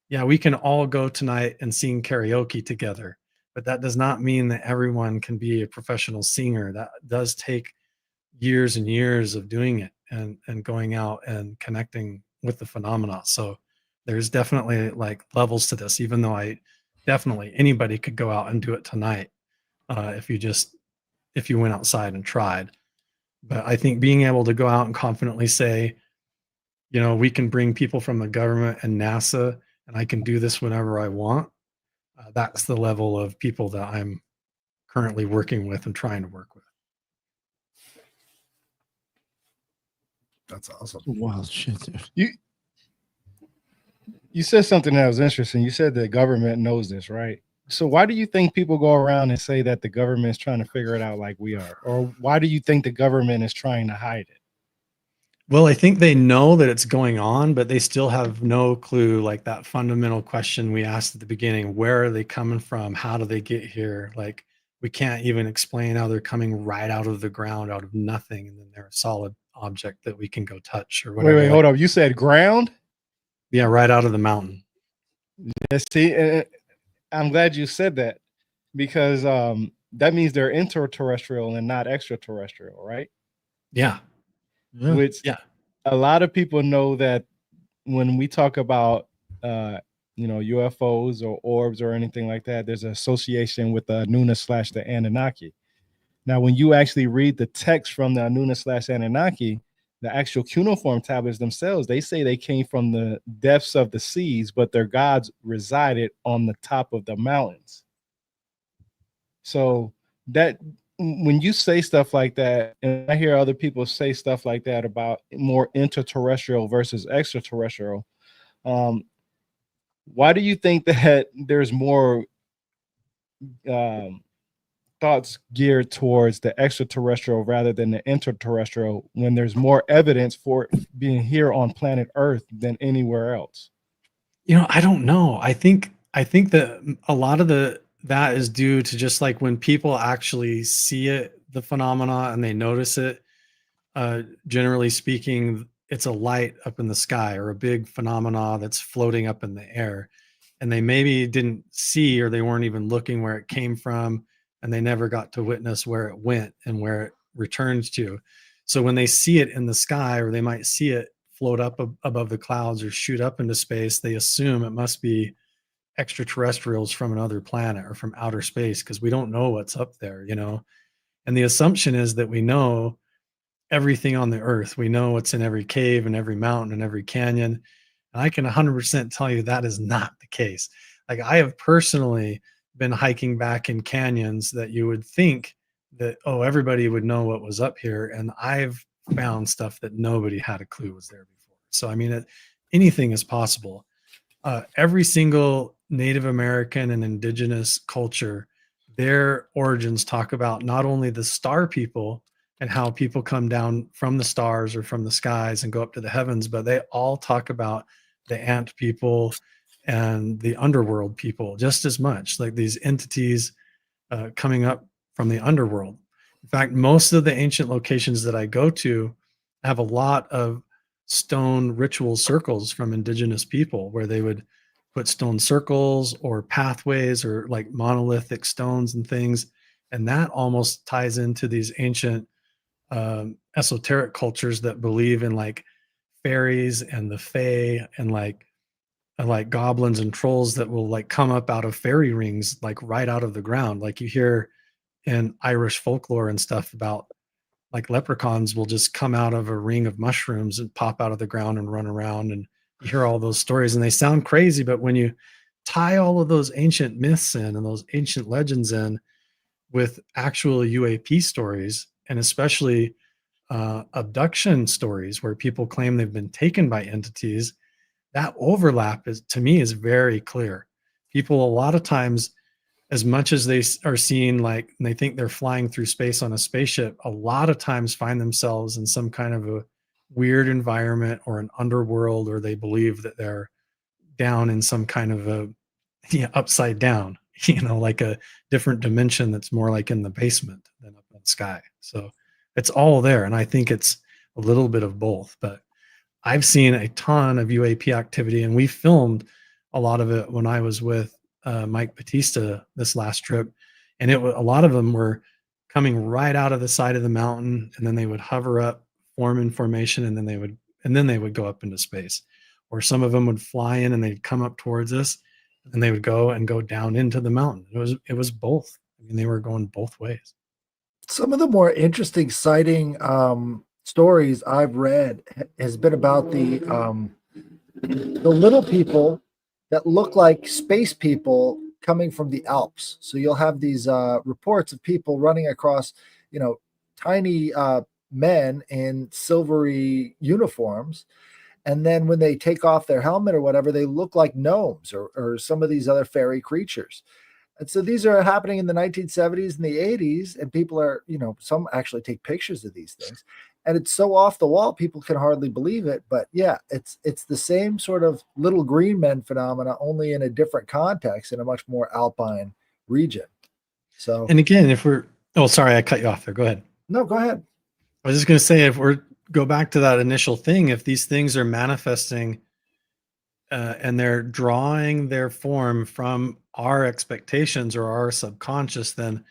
yeah, we can all go tonight and sing karaoke together, but that does not mean that everyone can be a professional singer. That does take years and years of doing it and going out and connecting with the phenomena. So there's definitely like levels to this, even though anybody could go out and do it tonight, if you went outside and tried. But I think being able to go out and confidently say, we can bring people from the government and NASA, and I can do this whenever I want. That's the level of people that I'm currently working with and trying to work with. That's awesome. Wild shit, dude. You said something that was interesting. You said the government knows this, right? So why do you think people go around and say that the government is trying to figure it out like we are? Or why do you think the government is trying to hide it? Well, I think they know that it's going on, but they still have no clue. Like that fundamental question we asked at the beginning, where are they coming from? How do they get here? Like we can't even explain how they're coming right out of the ground, out of nothing. And then they're a solid object that we can go touch or whatever. Wait, hold up. You said ground? Yeah, right out of the mountain. Yeah, see, I'm glad you said that, because that means they're interterrestrial and not extraterrestrial, right? Yeah. Which a lot of people know that when we talk about UFOs or orbs or anything like that, there's an association with the Anuna / the Anunnaki. Now, when you actually read the text from the Anuna / Anunnaki, the actual cuneiform tablets themselves, they say they came from the depths of the seas, but their gods resided on the top of the mountains. So that when you say stuff like that, and I hear other people say stuff like that about more interterrestrial versus extraterrestrial, why do you think that there's more thoughts geared towards the extraterrestrial rather than the interterrestrial, when there's more evidence for it being here on planet Earth than anywhere else? I don't know. I think that a lot of that is due to just like when people actually see it, the phenomena, and they notice it. Generally speaking, it's a light up in the sky or a big phenomena that's floating up in the air, and they maybe didn't see, or they weren't even looking where it came from, and they never got to witness where it went and where it returns to. So when they see it in the sky, or they might see it float up above the clouds or shoot up into space, they assume it must be extraterrestrials from another planet or from outer space, because we don't know what's up there, you know. And the assumption is that we know everything on the earth. We know what's in every cave and every mountain and every canyon. And I can 100% tell you that is not the case. Like, I have personally been hiking back in canyons that you would think that, oh, everybody would know what was up here. And I've found stuff that nobody had a clue was there before. So, I mean, anything is possible. Every single Native American and indigenous culture, their origins talk about not only the star people and how people come down from the stars or from the skies and go up to the heavens, but they all talk about the ant people and the underworld people just as much, like these entities coming up from the underworld. In fact, most of the ancient locations that I go to have a lot of stone ritual circles from indigenous people, where they would put stone circles or pathways or like monolithic stones and things. And that almost ties into these ancient esoteric cultures that believe in like fairies and the fae and like goblins and trolls that will like come up out of fairy rings, like right out of the ground. Like you hear in Irish folklore and stuff about like leprechauns will just come out of a ring of mushrooms and pop out of the ground and run around. And you hear all those stories and they sound crazy, but when you tie all of those ancient myths in and those ancient legends in with actual UAP stories, and especially abduction stories where people claim they've been taken by entities, that overlap is, to me, is very clear. People a lot of times, as much as they are seeing like, and they think they're flying through space on a spaceship, a lot of times find themselves in some kind of a weird environment or an underworld, or they believe that they're down in some kind of a upside down, like a different dimension that's more like in the basement than up in the sky. So it's all there. And I think it's a little bit of both, but I've seen a ton of UAP activity, and we filmed a lot of it when I was with Mike Batista this last trip. And a lot of them were coming right out of the side of the mountain, and then they would hover up, form in formation, and then they would go up into space. Or some of them would fly in and they'd come up towards us, and they would go down into the mountain. It was both. I mean, they were going both ways. Some of the more interesting sighting stories I've read has been about the little people that look like space people coming from the Alps. So you'll have these reports of people running across, tiny men in silvery uniforms. And then when they take off their helmet or whatever, they look like gnomes or some of these other fairy creatures. And so these are happening in the 1970s and the 80s, and people are, some actually take pictures of these things. And it's so off the wall, people can hardly believe it. But yeah, it's the same sort of little green men phenomena, only in a different context, in a much more alpine region. So, and again, sorry, I cut you off there. Go ahead. No, go ahead. I was just going to say, if go back to that initial thing, if these things are manifesting and they're drawing their form from our expectations or our subconscious, then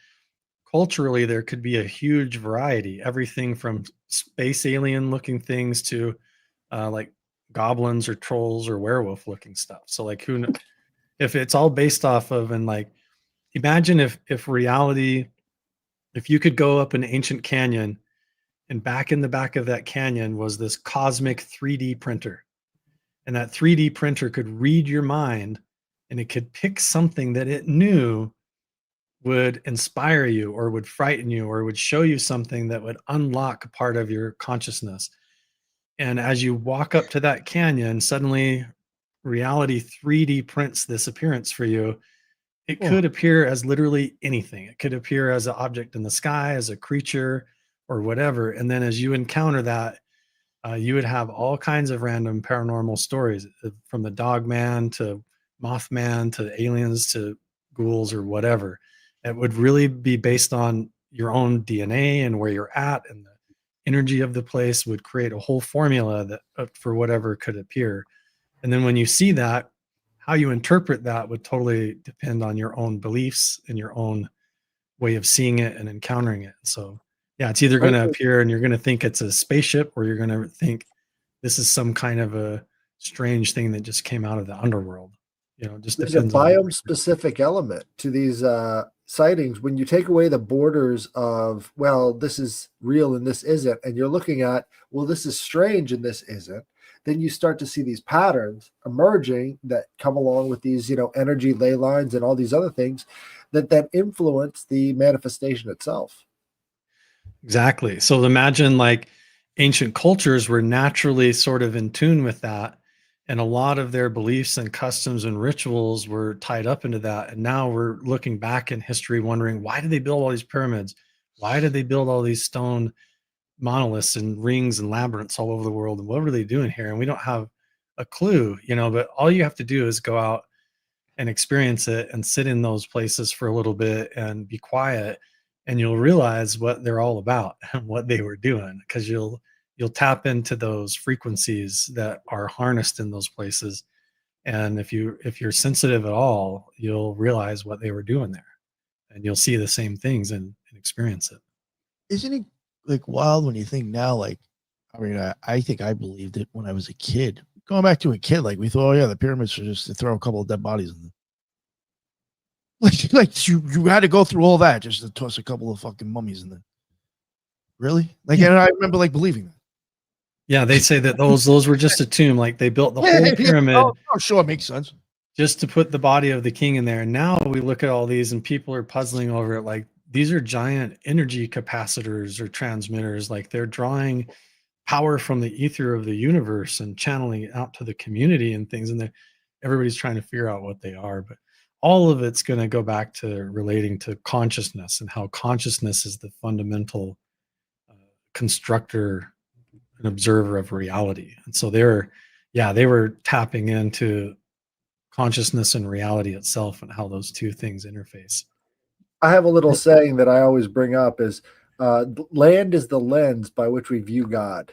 culturally there could be a huge variety, everything from space alien looking things to like goblins or trolls or werewolf looking stuff. So like, if it's all based off of, and like, imagine if reality, if you could go up an ancient canyon, and back in the back of that canyon was this cosmic 3D printer. And that 3D printer could read your mind, and it could pick something that it knew would inspire you or would frighten you or would show you something that would unlock a part of your consciousness. And as you walk up to that canyon, suddenly reality 3D prints this appearance for you. It could appear as literally anything. It could appear as an object in the sky, as a creature, or whatever. And then as you encounter that, you would have all kinds of random paranormal stories, from the dog man to Mothman to aliens to ghouls or whatever. It would really be based on your own DNA and where you're at, and the energy of the place would create a whole formula that for whatever could appear. And then when you see that, how you interpret that would totally depend on your own beliefs and your own way of seeing it and encountering it. So Yeah, it's either going to Right. appear and you're going to think it's a spaceship, or you're going to think this is some kind of a strange thing that just came out of the underworld. It just There's a depends on what. biome specific element to these sightings. When you take away the borders of, well, this is real and this isn't, and you're looking at, well, this is strange and this isn't, then you start to see these patterns emerging that come along with these, energy ley lines and all these other things that influence the manifestation itself. Exactly. So imagine like ancient cultures were naturally sort of in tune with that. And a lot of their beliefs and customs and rituals were tied up into that. And now we're looking back in history wondering, why did they build all these pyramids? Why did they build all these stone monoliths and rings and labyrinths all over the world? And what were they doing here? And we don't have a clue, but all you have to do is go out and experience it and sit in those places for a little bit and be quiet, and you'll realize what they're all about and what they were doing, because you'll tap into those frequencies that are harnessed in those places. And if you're sensitive at all, you'll realize what they were doing there, and you'll see the same things and experience it. Isn't it like wild when you think now? Like, I mean, I think I believed it when I was a kid. Going back to a kid, like we thought, oh yeah, the pyramids are just to throw a couple of dead bodies in them. Like you had to go through all that just to toss a couple of fucking mummies in there. Really? Like, Yeah. and I remember like believing that. Yeah, they say that those were just a tomb. Like they built the whole pyramid. Oh, sure, it makes sense. Just to put the body of the king in there. And now we look at all these and people are puzzling over it. Like these are giant energy capacitors or transmitters. Like they're drawing power from the ether of the universe and channeling it out to the community and things. And everybody's trying to figure out what they are. But all of it's going to go back to relating to consciousness and how consciousness is the fundamental constructor and observer of reality. And so they were tapping into consciousness and reality itself and how those two things interface. I have a little saying that I always bring up is land is the lens by which we view God.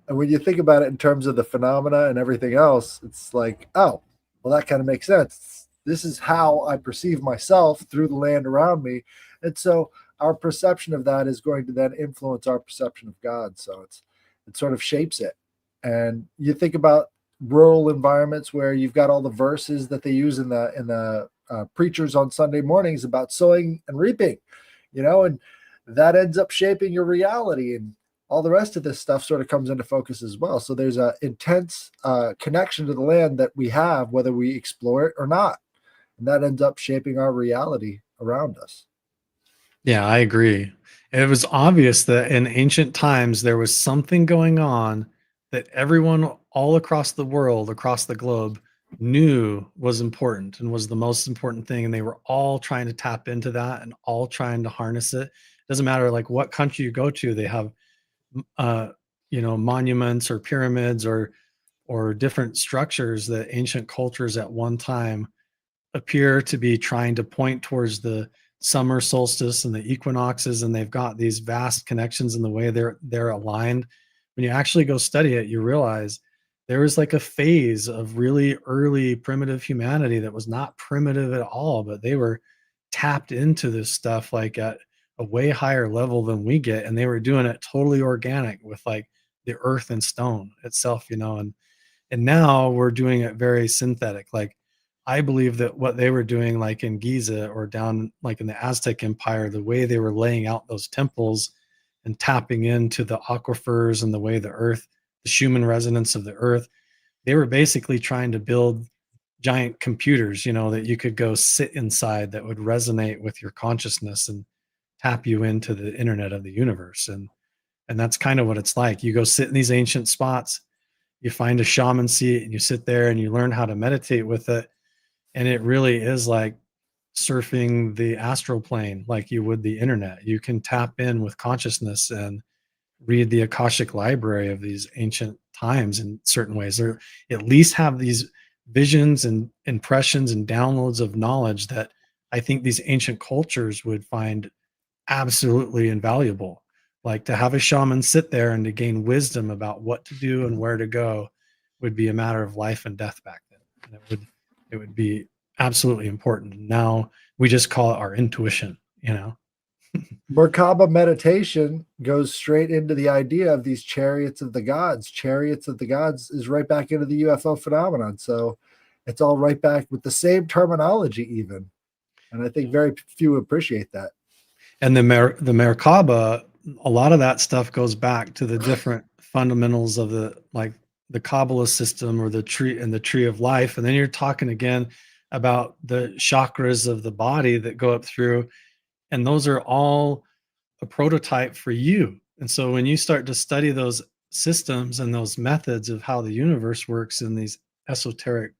And when you think about it in terms of the phenomena and everything else, it's like, oh, well, that kind of makes sense. This is how I perceive myself through the land around me. And so our perception of that is going to then influence our perception of God. So it sort of shapes it. And you think about rural environments where you've got all the verses that they use in the preachers on Sunday mornings about sowing and reaping, and that ends up shaping your reality, and all the rest of this stuff sort of comes into focus as well. So there's a intense connection to the land that we have, whether we explore it or not, and that ends up shaping our reality around us. Yeah, I agree. It was obvious that in ancient times there was something going on that everyone all across the world, across the globe, knew was important and was the most important thing. And they were all trying to tap into that and all trying to harness it. It doesn't matter like what country you go to, they have monuments or pyramids or different structures that ancient cultures at one time appear to be trying to point towards the summer solstice and the equinoxes, and they've got these vast connections in the way they're aligned. When you actually go study it, you realize there was like a phase of really early primitive humanity that was not primitive at all, but they were tapped into this stuff like at a way higher level than we get, and they were doing it totally organic with like the earth and stone itself, and now we're doing it very synthetic. Like I believe that what they were doing like in Giza or down like in the Aztec Empire, the way they were laying out those temples and tapping into the aquifers and the way the Schumann resonance of the earth, they were basically trying to build giant computers, that you could go sit inside that would resonate with your consciousness and tap you into the internet of the universe. And that's kind of what it's like. You go sit in these ancient spots, you find a shaman seat and you sit there and you learn how to meditate with it. And it really is like surfing the astral plane, like you would the internet. You can tap in with consciousness and read the Akashic library of these ancient times in certain ways, or at least have these visions and impressions and downloads of knowledge that I think these ancient cultures would find absolutely invaluable. Like to have a shaman sit there and to gain wisdom about what to do and where to go would be a matter of life and death back then. And it would be absolutely important. Now we just call it our intuition, Merkaba meditation goes straight into the idea of these chariots of the gods. Chariots of the gods is right back into the UFO phenomenon. So it's all right back with the same terminology, even. And I think very few appreciate that. And the Merkaba, a lot of that stuff goes back to the different fundamentals of the Kabbalah system or the tree of life. And then you're talking again about the chakras of the body that go up through, and those are all a prototype for you. And so when you start to study those systems and those methods of how the universe works in these esoteric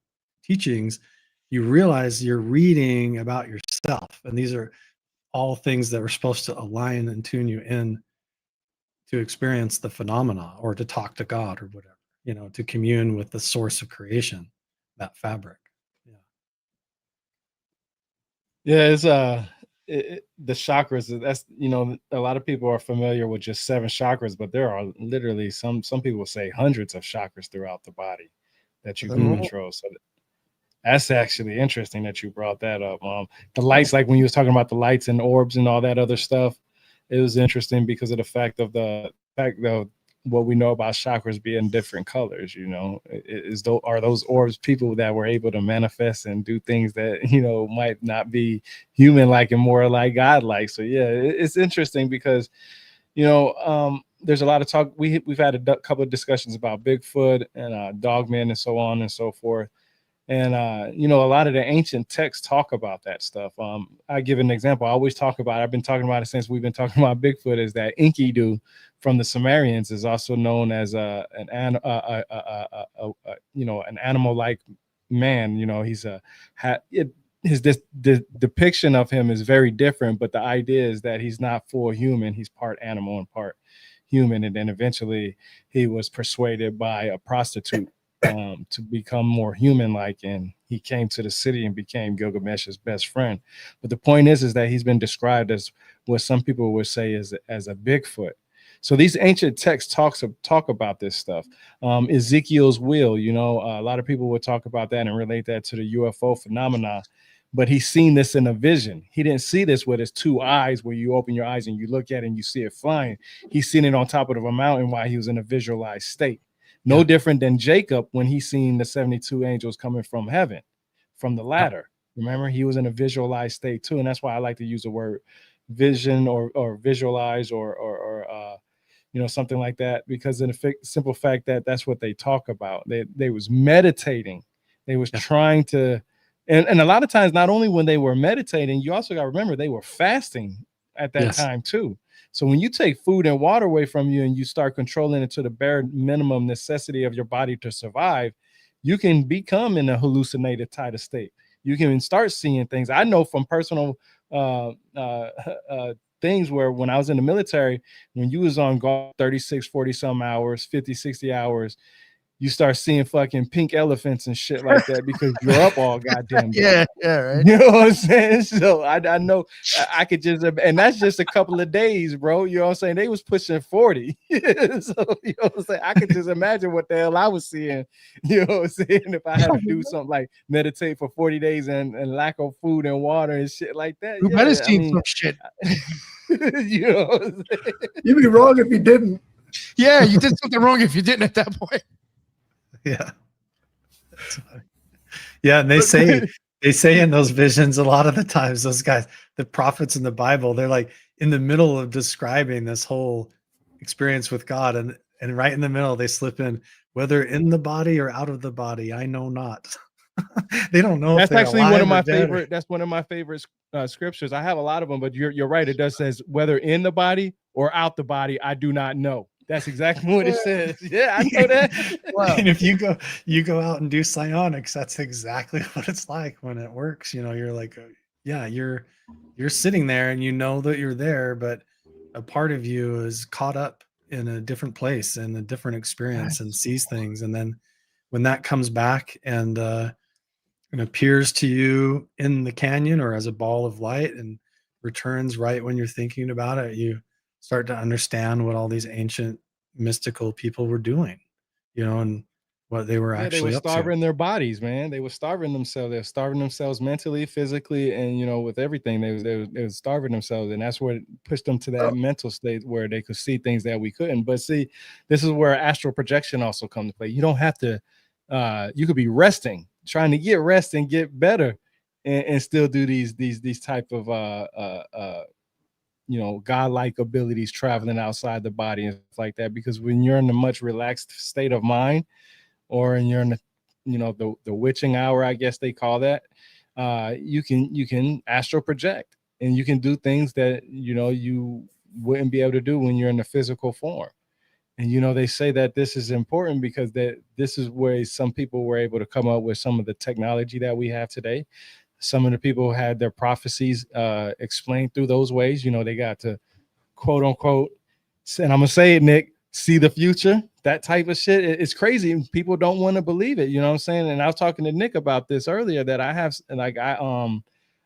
teachings, you realize you're reading about yourself. And these are all things that are supposed to align and tune you in to experience the phenomena or to talk to God or whatever, to commune with the source of creation, that fabric. Yeah, it's the chakras. That's a lot of people are familiar with just 7 chakras, but there are literally some people say hundreds of chakras throughout the body that you can control. So that's actually interesting that you brought that up. The lights, like when you was talking about the lights and orbs and all that other stuff, it was interesting because of the fact of what we know about chakras being different colors. Are those orbs people that were able to manifest and do things that might not be human like and more like God like. So yeah, it's interesting because there's a lot of talk. We've had a couple of discussions about Bigfoot and Dogman and so on and so forth. And a lot of the ancient texts talk about that stuff. I give an example. I've been talking about it since we've been talking about Bigfoot, is that Enkidu from the Sumerians is also known as an animal-like man. His depiction of him is very different, but the idea is that he's not full human. He's part animal and part human. And then eventually he was persuaded by a prostitute to become more human-like, and he came to the city and became Gilgamesh's best friend. But the point is that he's been described as what some people would say is as a Bigfoot. So these ancient texts talk about this stuff. Ezekiel's wheel, a lot of people would talk about that and relate that to the UFO phenomena. But he's seen this in a vision. He didn't see this with his 2 eyes, where you open your eyes and you look at it and you see it flying. He's seen it on top of a mountain while he was in a visualized state. No different than Jacob when he seen the 72 angels coming from heaven, from the ladder. Remember, he was in a visualized state too. And that's why I like to use the word vision or visualize or something like that, because in the simple fact that that's what they talk about. They was meditating. They was trying to, and a lot of times, not only when they were meditating, you also got to remember they were fasting at that time too. So when you take food and water away from you and you start controlling it to the bare minimum necessity of your body to survive, you can become in a hallucinated type of state. You can start seeing things. I know from personal things where when I was in the military, when you was on guard 36, 40 some hours, 50, 60 hours, you start seeing fucking pink elephants and shit like that because you're up all goddamn day. Yeah, right. You know what I'm saying? So I know I could just, and that's just a couple of days, bro. You know what I'm saying? They was pushing 40. So, you know what I'm saying? I could just imagine what the hell I was seeing, you know what I'm saying? If I had to do something like meditate for 40 days and lack of food and water and shit like that. You better see some shit. You know what I'm saying? You'd be wrong if you didn't. Yeah, you did something wrong if you didn't at that point. Yeah. Yeah, and they say in those visions a lot of the times, those guys, the prophets in the Bible, they're like in the middle of describing this whole experience with God, and right in the middle they slip in, whether in the body or out of the body, I know not. They don't know. That's if actually one of my favorite. favorite. That's one of my favorite scriptures. I have a lot of them, but you're right. It does says whether in the body or out the body, I do not know. That's exactly what it says. Yeah, I know that. Wow. And if you go out and do psionics, that's exactly what it's like when it works. You're like, yeah, you're sitting there and you know that you're there, but a part of you is caught up in a different place and a different experience and sees things. And then when that comes back and appears to you in the canyon or as a ball of light and returns right when you're thinking about it, you start to understand what all these ancient mystical people were doing, and what they were Yeah, they were actually up to. starving their bodies, man. They were starving themselves. They're starving themselves mentally, physically, and with everything. They were starving themselves, and that's what pushed them to that mental state where they could see things that we couldn't. But see, this is where astral projection also comes to play. You don't have to. You could be resting, trying to get rest and get better, and still do these type of godlike abilities traveling outside the body and stuff like that. Because when you're in a much relaxed state of mind, or and you're in the witching hour, I guess they call that, you can astral project, and you can do things that you wouldn't be able to do when you're in the physical form. And they say that this is important because that this is where some people were able to come up with some of the technology that we have today. Some of the people had their prophecies explained through those ways. They got to, quote unquote, and I'm gonna say it, Nick, see the future. That type of shit, it's crazy. People don't want to believe it. You know what I'm saying? And I was talking to Nick about this earlier, that I have, like, I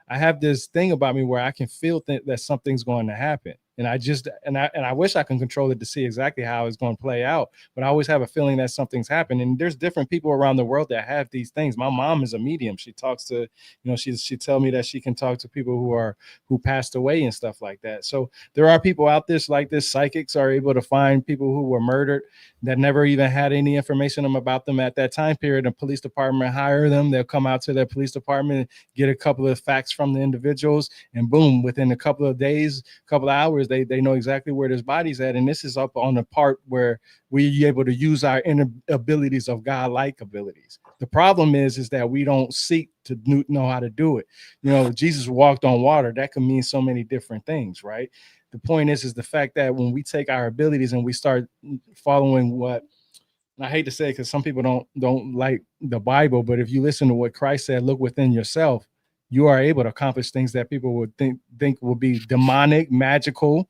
have this thing about me where I can feel that something's going to happen. And I wish I can control it to see exactly how it's going to play out. But I always have a feeling that something's happened. And there's different people around the world that have these things. My mom is a medium. She talks to, she tell me that she can talk to people who passed away and stuff like that. So there are people out there like this. Psychics are able to find people who were murdered that never even had any information about them at that time period. The police department hire them. They'll come out to their police department, get a couple of facts from the individuals, and boom, within a couple of days, couple of hours, they know exactly where this body's at. And this is up on the part where we're able to use our inner abilities of God-like abilities. The problem is that we don't seek to know how to do it. Jesus walked on water. That could mean so many different things, right? The point is the fact that when we take our abilities and we start following what, and I hate to say it because some people don't like the Bible, but if you listen to what Christ said, look within yourself, you are able to accomplish things that people would think will be demonic, magical,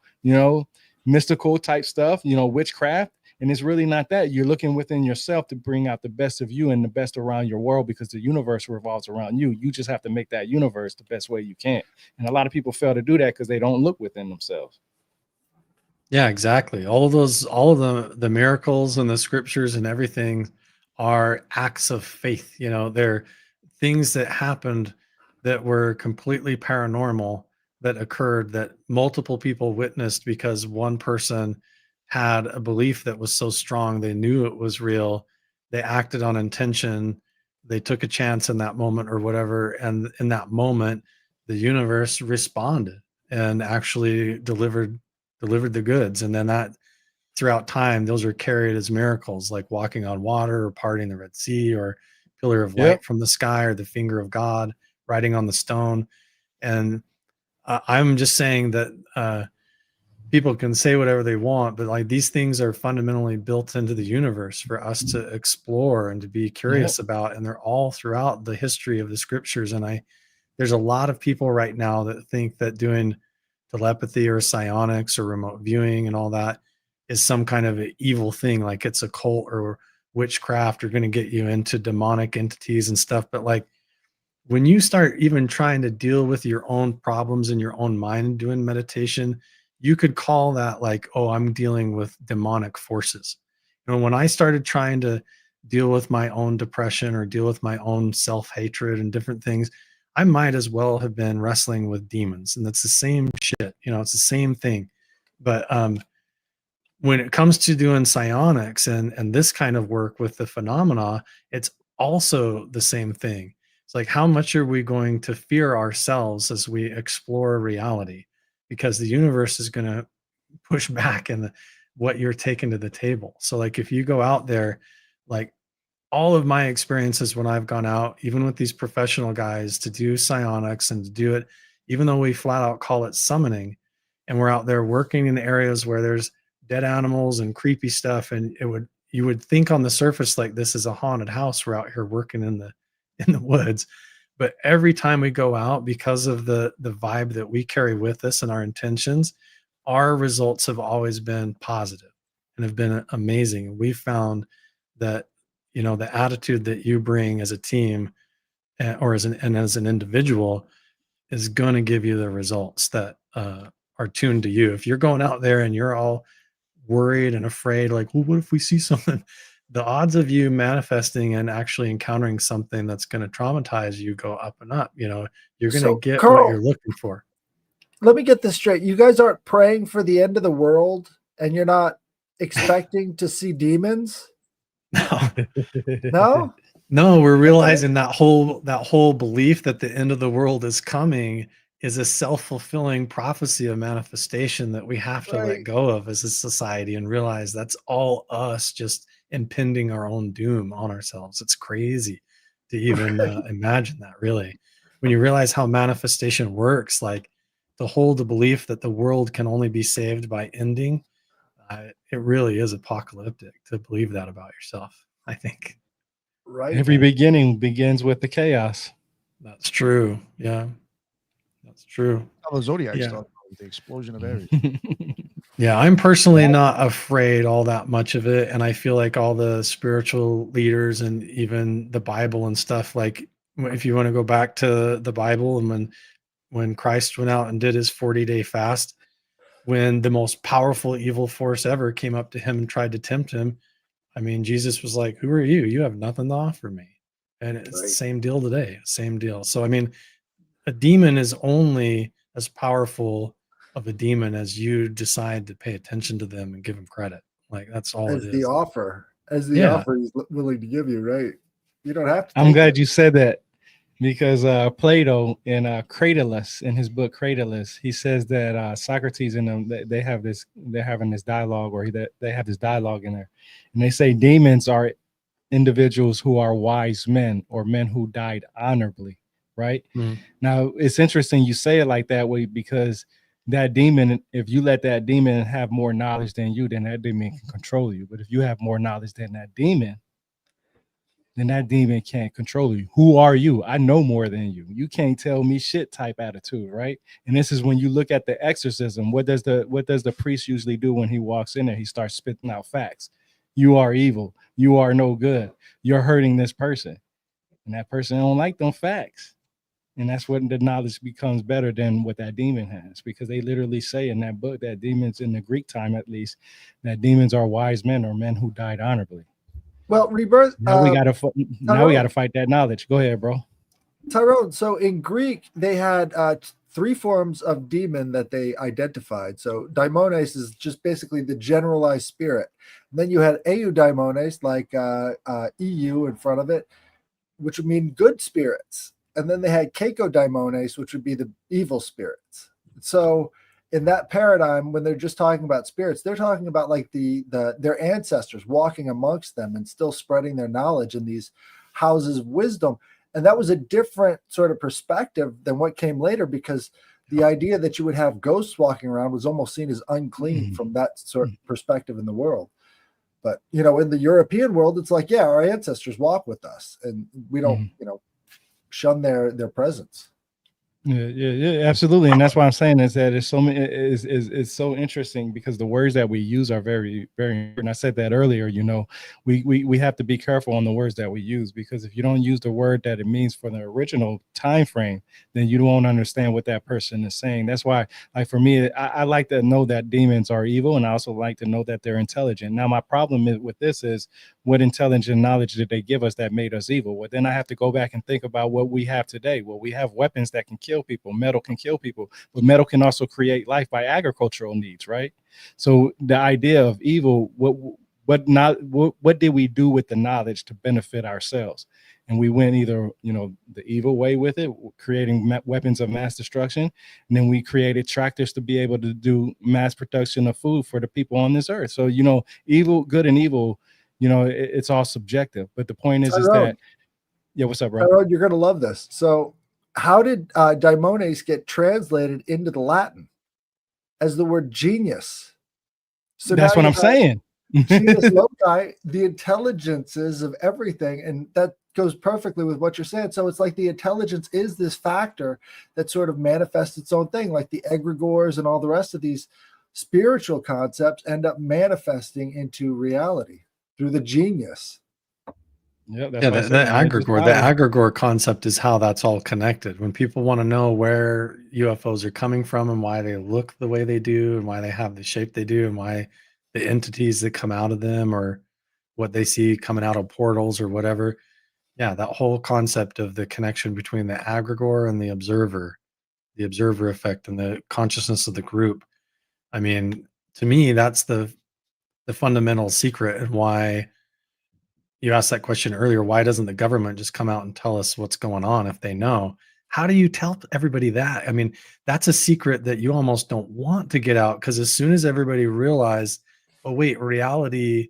mystical type stuff, witchcraft. And it's really not that. You're looking within yourself to bring out the best of you and the best around your world, because the universe revolves around you. You just have to make that universe the best way you can. And a lot of people fail to do that because they don't look within themselves. Yeah, exactly. All of the miracles and the scriptures and everything are acts of faith. They're things that happened that were completely paranormal, that occurred, that multiple people witnessed because one person had a belief that was so strong, they knew it was real, they acted on intention, they took a chance in that moment or whatever, and in that moment the universe responded and actually delivered the goods. And then that throughout time, those are carried as miracles, like walking on water or parting the Red Sea or pillar of light from the sky or the finger of God writing on the stone. And I'm just saying that people can say whatever they want, but like these things are fundamentally built into the universe for us to explore and to be curious about. And they're all throughout the history of the scriptures. And there's a lot of people right now that think that doing telepathy or psionics or remote viewing and all that is some kind of an evil thing, like it's a cult or witchcraft, or going to get you into demonic entities and stuff. But like when you start even trying to deal with your own problems in your own mind doing meditation, you could call that like, oh, I'm dealing with demonic forces. When I started trying to deal with my own depression or deal with my own self-hatred and different things, I might as well have been wrestling with demons. And that's the same shit, it's the same thing. But when it comes to doing psionics and this kind of work with the phenomena, it's also the same thing. It's like, how much are we going to fear ourselves as we explore reality? Because the universe is going to push back in what you're taking to the table. So like if you go out there, like all of my experiences when I've gone out, even with these professional guys, to do psionics and to do it, even though we flat out call it summoning, and we're out there working in areas where there's dead animals and creepy stuff, and you would think on the surface like this is a haunted house. We're out here working in the woods, but every time we go out, because of the vibe that we carry with us and our intentions, our results have always been positive and have been amazing. We found that the attitude that you bring as a team or as an individual is going to give you the results that are tuned to you. If you're going out there and you're all worried and afraid, like, well, what if we see something? the odds of you manifesting and actually encountering something that's going to traumatize you go up and up. You know, you're going to So, get what Carl, you're looking for. let me get this straight. You guys aren't praying for the end of the world, and you're not expecting to see demons? No, No? no, we're realizing that whole belief that the end of the world is coming is a self-fulfilling prophecy of manifestation that we have to let Right. go of as a society and realize that's all us just impending our own doom on ourselves. It's crazy to even imagine that, really. When you realize how manifestation works, like to hold the belief that the world can only be saved by ending, it really is apocalyptic to believe that about yourself, I think. Right. Every beginning begins with the chaos. That's true. Yeah. That's true. How the Zodiac Yeah. started with the explosion of Aries. Yeah, I'm personally not afraid all that much of it. And I feel like all the spiritual leaders and even the Bible and stuff, like if you want to go back to the Bible and when Christ went out and did his 40-day fast, when the most powerful evil force ever came up to him and tried to tempt him, I mean, Jesus was like, "Who are you? You have nothing to offer me." And it's the Right. same deal today, same deal. So, I mean, a demon is only as powerful of a demon as you decide to pay attention to them and give them credit. Like that's all it As the is. offer, Yeah. he's willing to give you, right? You don't have to. I'm take glad it. you said that because Plato in Cratylus, in his book Cratylus, he says that Socrates and them they have this, they're having this dialogue, or that they have this dialogue in there, and they say demons are individuals who are wise men or men who died honorably, right? Mhm. Now it's interesting you say it like that way, because that demon, if you let that demon have more knowledge than you, then that demon can control you. But if you have more knowledge than that demon, then that demon can't control you. Who are you? I know more than you. You can't tell me shit type attitude, right? And this is when you look at the exorcism. What does the priest usually do when he walks in there? He starts spitting out facts. You are evil. You are no good. You're hurting this person. And that person don't like them facts. And that's when the knowledge becomes better than what that demon has, because they literally say in that book that demons, in the Greek time at least, that demons are wise men or men who died honorably. Well, rebirth. Now we gotta fight that knowledge. Go ahead, bro. Tyrone. So in Greek, they had three forms of demon that they identified. So daimones is just basically the generalized spirit. And then you had eudaimones, like EU in front of it, which would mean good spirits. And then they had keikodaimones, which would be the evil spirits. So in that paradigm, when they're just talking about spirits, they're talking about like their ancestors walking amongst them and still spreading their knowledge in these houses of wisdom. And that was a different sort of perspective than what came later, because the idea that you would have ghosts walking around was almost seen as unclean from that sort of perspective in the world. But, you know, in the European world, it's like, yeah, our ancestors walk with us and we don't, you know, shun their presence. Yeah, absolutely. And that's why I'm saying is that it's so interesting, because the words that we use are very, very important. I said that earlier, you know, we have to be careful on the words that we use, because if you don't use the word that it means for the original time frame, then you won't understand what that person is saying. That's why, like, for me, I like to know that demons are evil, and I also like to know that they're intelligent. Now, my problem with this is, what intelligent knowledge did they give us that made us evil? Well, then I have to go back and think about what we have today. Well, we have weapons that can kill people. Metal can kill people, but metal can also create life by agricultural needs, right? So the idea of evil, what did we do with the knowledge to benefit ourselves? And we went either, you know, the evil way with it, creating weapons of mass destruction, and then we created tractors to be able to do mass production of food for the people on this earth. So, you know, evil, good and evil, you know, it's all subjective. But the point is that, yeah, what's up, bro? Tyrone, you're going to love this. So how did daimones get translated into the Latin as the word genius? So that's what I'm saying. Genius loci, the intelligences of everything. And that goes perfectly with what you're saying. So it's like the intelligence is this factor that sort of manifests its own thing, like the egregores and all the rest of these spiritual concepts end up manifesting into reality through the genius. Yeah, The egregore concept is how that's all connected. When people want to know where UFOs are coming from and why they look the way they do and why they have the shape they do and why the entities that come out of them or what they see coming out of portals or whatever. Yeah, that whole concept of the connection between the egregore and the observer effect and the consciousness of the group. I mean, to me, that's the fundamental secret, and why you asked that question earlier. Why doesn't the government just come out and tell us what's going on if they know? How do you tell everybody that? I mean, that's a secret that you almost don't want to get out, because as soon as everybody realized, oh wait, reality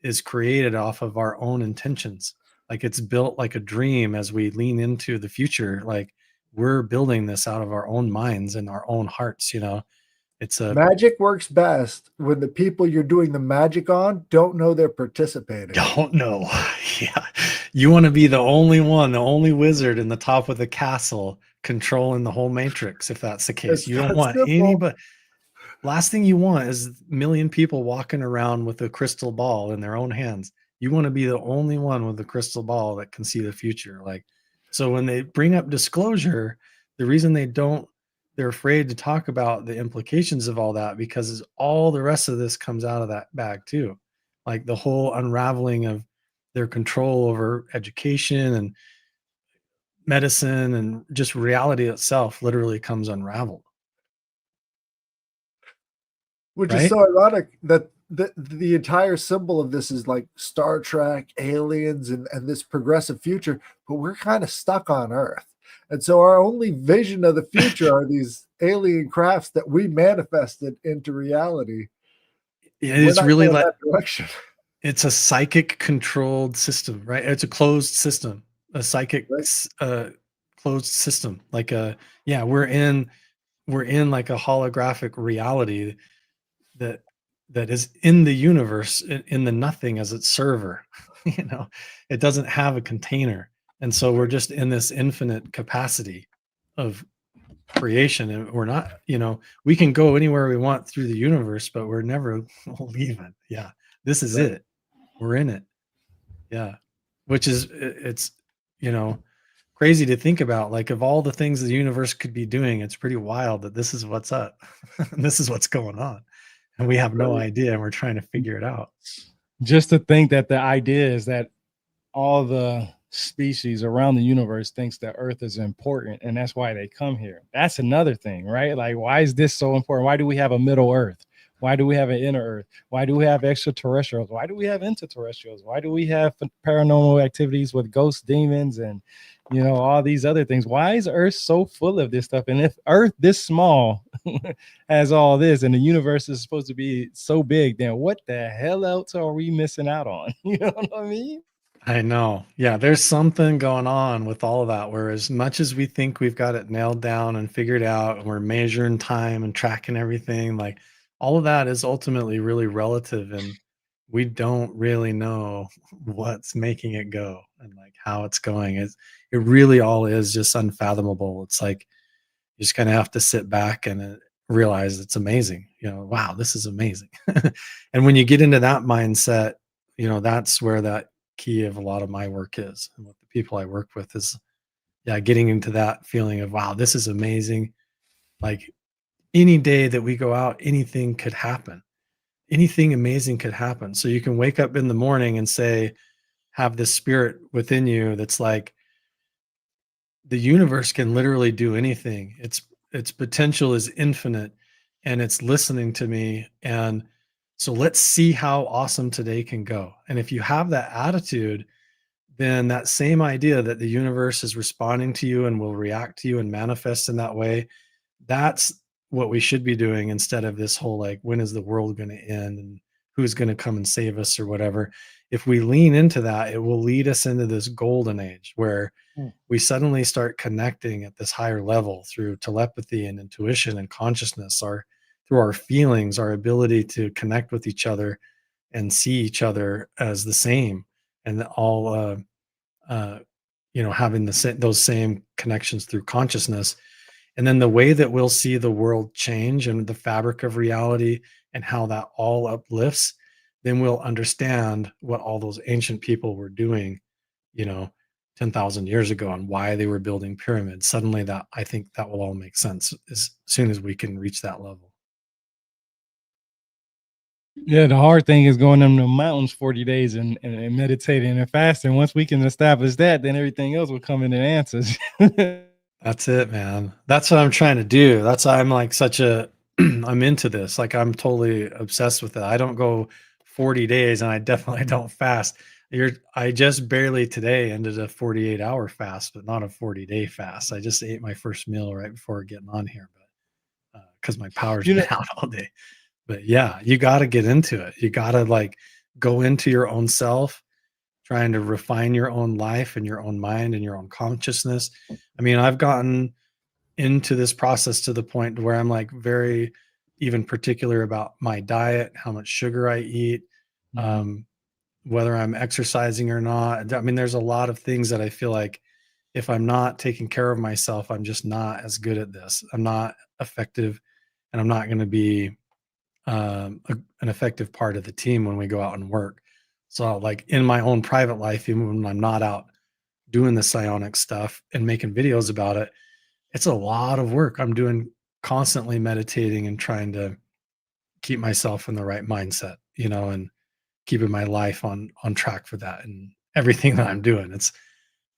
is created off of our own intentions. Like, it's built like a dream as we lean into the future. Like, we're building this out of our own minds and our own hearts, you know. It's a Magic works best when the people you're doing the magic on don't know they're participating. don't know. Yeah. You want to be the only one, the only wizard in the top of the castle controlling the whole matrix, if that's the case. It's You don't that want simple. anybody. Last thing you want is a million people walking around with a crystal ball in their own hands. You want to be the only one with the crystal ball that can see the future. Like, so when they bring up disclosure, the reason they're afraid to talk about the implications of all that, because all the rest of this comes out of that bag too. Like the whole unraveling of their control over education and medicine and just reality itself literally comes unraveled. Which is Right? so ironic that the entire symbol of this is like Star Trek, aliens, and this progressive future, but we're kind of stuck on Earth. And so our only vision of the future are these alien crafts that we manifested into reality. We're It's not really going like, that direction. it's a psychic controlled system, right? It's a closed system, a psychic Right. closed system. Like yeah, we're in like a holographic reality that is in the universe, in the nothing as its server. You know, it doesn't have a container, and so we're just in this infinite capacity of creation, and we're not, you know, we can go anywhere we want through the universe, but we're never leaving. Yeah, this is Right. it. We're in it. Yeah, which is, it's, you know, crazy to think about. Like, of all the things the universe could be doing, it's pretty wild that this is what's up. And this is what's going on, and we have no Right. idea, and we're trying to figure it out. Just to think that the idea is that all the species around the universe thinks that Earth is important, and that's why they come here. That's another thing, right? Like, why is this so important? Why do we have a middle Earth? Why do we have an inner Earth? Why do we have extraterrestrials? Why do we have interterrestrials? Why do we have paranormal activities with ghosts, demons, and, you know, all these other things? Why is Earth so full of this stuff? And if Earth this small has all this, and the universe is supposed to be so big, then what the hell else are we missing out on? You know what I mean? I know. Yeah, there's something going on with all of that, where as much as we think we've got it nailed down and figured out, and we're measuring time and tracking everything, like, all of that is ultimately really relative, and we don't really know what's making it go and like how it's going. It really all is just unfathomable. It's like, you just kind of have to sit back and realize it's amazing. You know, wow, this is amazing. And when you get into that mindset, you know, that's where that key of a lot of my work is, and what the people I work with is, yeah, getting into that feeling of, wow, this is amazing. Like, any day that we go out, anything could happen. Anything amazing could happen. So you can wake up in the morning and say, have this spirit within you that's like, the universe can literally do anything. Its potential is infinite, and it's listening to me. And so let's see how awesome today can go. And if you have that attitude, then that same idea that the universe is responding to you and will react to you and manifest in that way, that's what we should be doing, instead of this whole like, when is the world going to end and who's going to come and save us or whatever. If we lean into that, it will lead us into this golden age where we suddenly start connecting at this higher level through telepathy and intuition and consciousness, our through our feelings, our ability to connect with each other and see each other as the same, and all you know, having those same connections through consciousness. And then the way that we'll see the world change and the fabric of reality and how that all uplifts, then we'll understand what all those ancient people were doing, you know, 10,000 years ago, and why they were building pyramids. Suddenly, that, I think that will all make sense as soon as we can reach that level. Yeah, the hard thing is going in the mountains 40 days and meditating and fasting. Once we can establish that, then everything else will come in and answers. That's it, man. That's what I'm trying to do. That's why I'm like such a I'm into this. Like I'm totally obsessed with it. I don't go 40 days and I definitely don't fast. I just barely today ended a 48-hour fast, but not a 40-day fast. I just ate my first meal right before getting on here, but because my power's You been know, out all day. But yeah, you got to get into it. You got to like go into your own self, trying to refine your own life and your own mind and your own consciousness. I mean, I've gotten into this process to the point where I'm like very even particular about my diet, how much sugar I eat, mhm. um, whether I'm exercising or not. I mean, there's a lot of things that I feel like if I'm not taking care of myself, I'm just not as good at this. I'm not effective, and I'm not going to be an effective part of the team when we go out and work. So, like in my own private life, even when I'm not out doing the psionic stuff and making videos about it, it's a lot of work. I'm doing constantly meditating and trying to keep myself in the right mindset, and keeping my life on track for that and everything that I'm doing. It's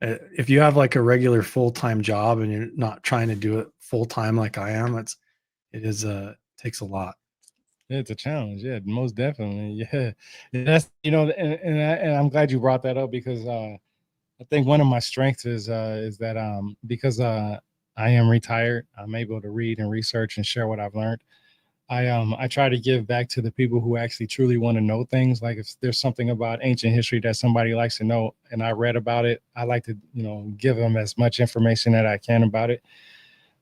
if you have like a regular full-time job and you're not trying to do it full time like I am, takes a lot. It's a challenge. Yeah, most definitely. Yeah. Yeah, that's, and I'm glad you brought that up because I think one of my strengths is that because I am retired, I'm able to read and research and share what I've learned. I try to give back to the people who actually truly want to know things. Like if there's something about ancient history that somebody likes to know and I read about it, I like to, give them as much information that I can about it.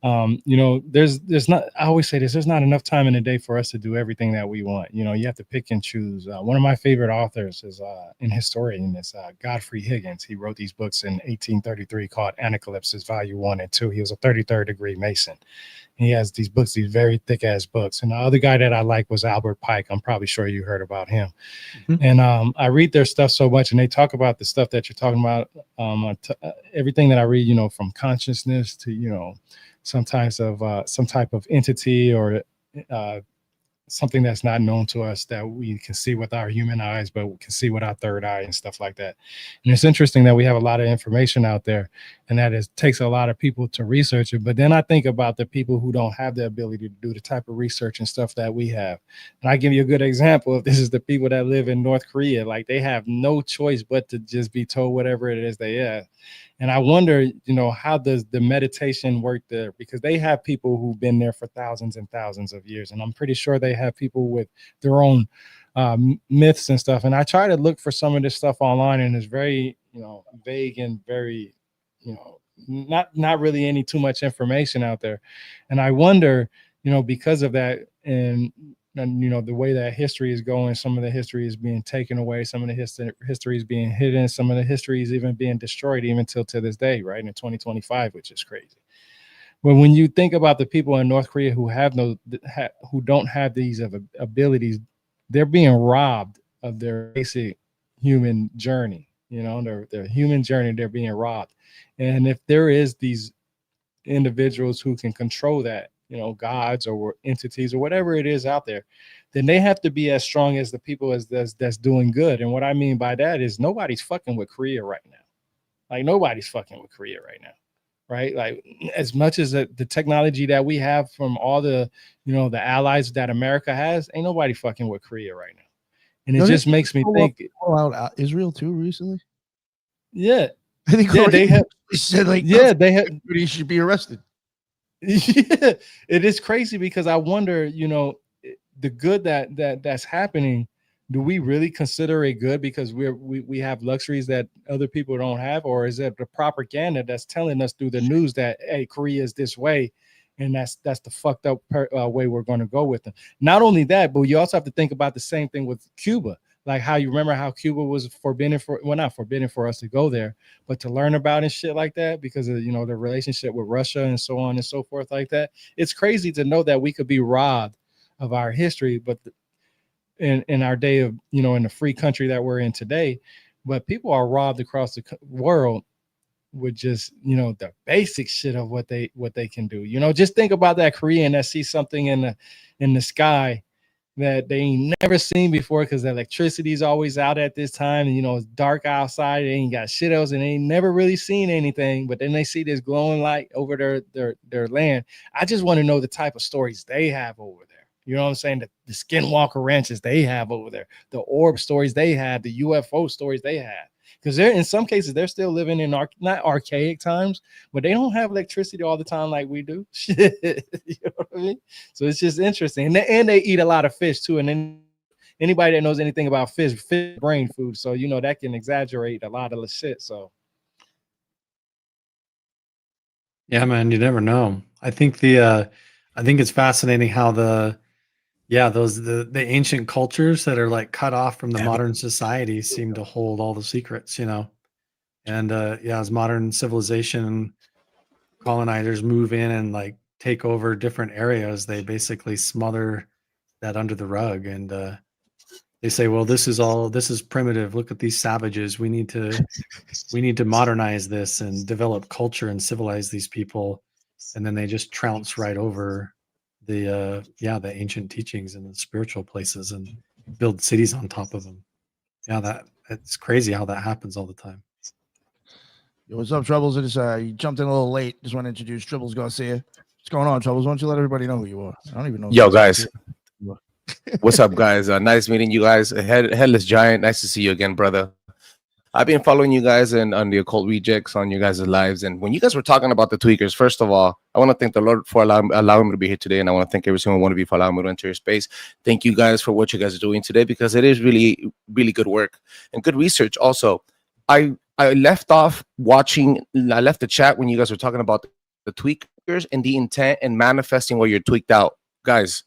There's not, I always say this, there's not enough time in the day for us to do everything that we want. You have to pick and choose. One of my favorite authors is an historian is Godfrey Higgins. He wrote these books in 1833 called Anacalypsis Volume 1 and 2. He was a 33rd degree Mason. He has these books, these very thick ass books. And the other guy that I like was Albert Pike. I'm probably sure you heard about him. Mhm. And I read their stuff so much, and they talk about the stuff that you're talking about. Everything that I read, from consciousness to sometimes of some type of entity or uh, something that's not known to us that we can see with our human eyes, but we can see with our third eye and stuff like that. And it's interesting that we have a lot of information out there and that it takes a lot of people to research it. But then I think about the people who don't have the ability to do the type of research and stuff that we have. And I give you a good example of this is the people that live in North Korea. Like they have no choice but to just be told whatever it is they have. And I wonder, how does the meditation work there? Because they have people who've been there for thousands and thousands of years. And I'm pretty sure they have people with their own myths and stuff. And I try to look for some of this stuff online and it's very, vague and very, not really any too much information out there. And I wonder, because of that and the way that history is going, some of the history is being taken away, some of the history is being hidden, some of the history is even being destroyed even till to this day, right, in 2025, which is crazy. But when you think about the people in North Korea who have who don't have these abilities, they're being robbed of their basic human journey, their human journey. They're being robbed. And if there is these individuals who can control that, gods or entities or whatever it is out there, then they have to be as strong as the people that's doing good. And what I mean by that is nobody's fucking with Korea right now. Like nobody's fucking with Korea right now. Right. Like as much as the technology that we have from all the, the allies that America has, ain't nobody fucking with Korea right now. And it just makes me think, call out Israel too recently. yeah, I think yeah, they have, said like, yeah, they have, he should be arrested. yeah, it is crazy because I wonder, the good that's happening, do we really consider it good because we have luxuries that other people don't have, or is it the propaganda that's telling us through the news that hey, Korea is this way, and that's the fucked up way we're going to go with them? Not only that, but you also have to think about the same thing with Cuba. Like how you remember how Cuba was not forbidden for us to go there, but to learn about and shit like that because of the relationship with Russia and so on and so forth like that. It's crazy to know that we could be robbed of our history, but in our day of in the free country that we're in today, but people are robbed across the world with just the basic shit of what they can do. Just think about that Korean that sees something in the sky that they ain't never seen before because the electricity is always out at this time, and you know it's dark outside. They ain't got shit else, and they ain't never really seen anything. But then they see this glowing light over their land. I just want to know the type of stories they have over there. You know what I'm saying? The skinwalker ranches they have over there, the orb stories they have, the UFO stories they have. Because they're in some cases they're still living in not archaic times, but they don't have electricity all the time like we do. Shit, you know what I mean? So it's just interesting, and they eat a lot of fish too. And then anybody that knows anything about fish brain food, so you know that can exaggerate a lot of the shit. So Yeah, man, you never know. I think it's fascinating how the ancient cultures that are like cut off from the modern society seem to hold all the secrets, you know. And as modern civilization colonizers move in and like take over different areas, they basically smother that under the rug, and they say, well, this is primitive. Look at these savages. We need to modernize this and develop culture and civilize these people. And then they just trounce right over the ancient teachings and the spiritual places and build cities on top of them. Yeah, it's crazy how that happens all the time. Yo, what's up, Troubles? You jumped in a little late. Just want to introduce Tribbles Garcia. What's going on, Troubles? Why don't you let everybody know who you are? I don't even know. Yo, guys. What's up, guys? Nice meeting you guys. Headless Giant. Nice to see you again, brother. I've been following you guys on the Occult Rejects on you guys' lives. And when you guys were talking about the tweakers, first of all, I want to thank the Lord for allowing me to be here today. And I want to thank every single one of you for allowing me to enter your space. Thank you guys for what you guys are doing today, because it is really, really good work and good research. Also, I left off watching, I left the chat when you guys were talking about the tweakers and the intent and manifesting where you're tweaked out. Guys,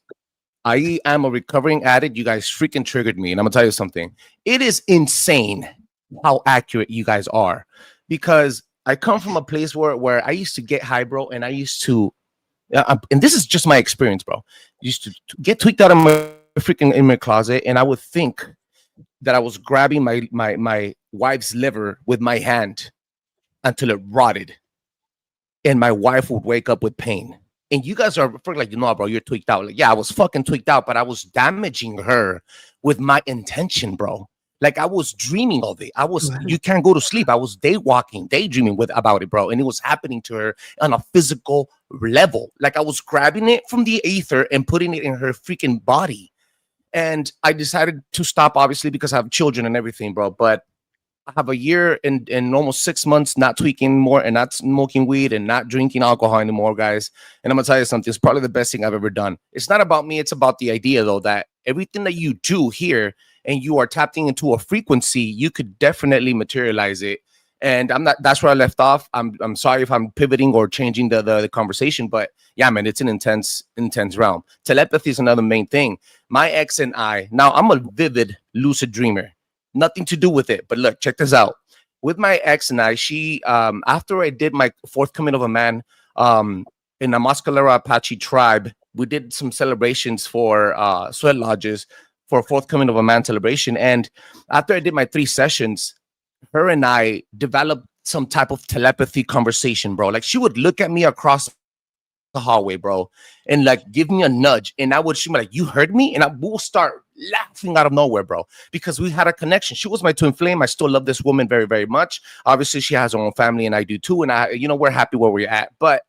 I am a recovering addict. You guys freaking triggered me. And I'm going to tell you something. It is insane how accurate you guys are, because I come from a place where I used to get high, bro, and I used to, and this is just my experience, bro. Used to get tweaked out of my freaking in my closet, and I would think that I was grabbing my wife's liver with my hand until it rotted, and my wife would wake up with pain. And you guys are like, bro, you're tweaked out. Like, yeah, I was fucking tweaked out, but I was damaging her with my intention, bro. Like, I was dreaming of it. You can't go to sleep. I was daydreaming about it, bro. And it was happening to her on a physical level. Like, I was grabbing it from the ether and putting it in her freaking body. And I decided to stop, obviously, because I have children and everything, bro. But I have a year and almost 6 months not tweaking more and not smoking weed and not drinking alcohol anymore, guys. And I'm going to tell you something. It's probably the best thing I've ever done. It's not about me. It's about the idea, though, that everything that you do here and you are tapping into a frequency, you could definitely materialize it. And that's where I left off. I'm sorry if I'm pivoting or changing the conversation, but yeah, man, it's an intense realm. Telepathy is another main thing. My ex and I, now I'm a vivid lucid dreamer. Nothing to do with it. But look, check this out. With my ex and I, she, after I did my fourth coming of a man in the Mascalera Apache tribe, we did some celebrations for sweat lodges for fourth coming of a man celebration. And after I did my 3 sessions, her and I developed some type of telepathy conversation, bro. Like, she would look at me across the hallway, bro, and like give me a nudge, and she'd be like, you heard me? And we'll start laughing out of nowhere, bro, because we had a connection. She was my twin flame. I still love this woman very, very much. Obviously, she has her own family, and I do too. And we're happy where we're at. But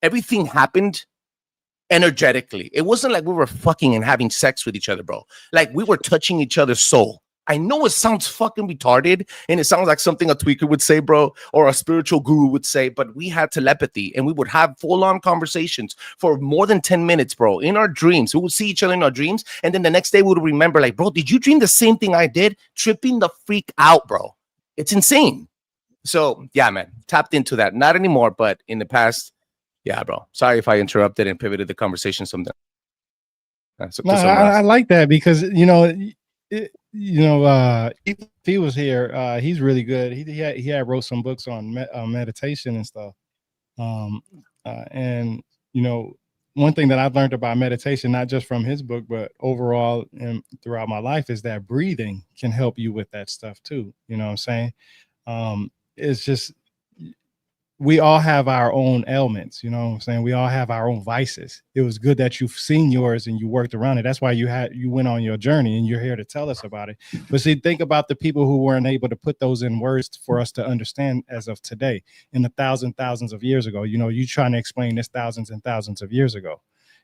everything happened energetically. It wasn't like we were fucking and having sex with each other, bro. Like, we were touching each other's soul. I know it sounds fucking retarded, and it sounds like something a tweaker would say, bro, or a spiritual guru would say, but we had telepathy, and we would have full-on conversations for more than 10 minutes, bro, in our dreams. We would see each other in our dreams, and then the next day we would remember, like, bro, did you dream the same thing I did? Tripping the freak out, bro. It's insane. So, yeah, man, tapped into that. Not anymore, but in the past, yeah, bro. Sorry if I interrupted and pivoted the conversation something. I like that, because, if he was here, he's really good. He had wrote some books on meditation and stuff. And one thing that I've learned about meditation, not just from his book, but overall and throughout my life, is that breathing can help you with that stuff too. You know what I'm saying? It's just, we all have our own ailments, you know what I'm saying? We all have our own vices. It was good that you've seen yours and you worked around it. That's why you went on your journey and you're here to tell us about it. But see, think about the people who weren't able to put those in words for us to understand as of today, in the thousands of years ago. You know, you trying to explain this thousands and thousands of years ago.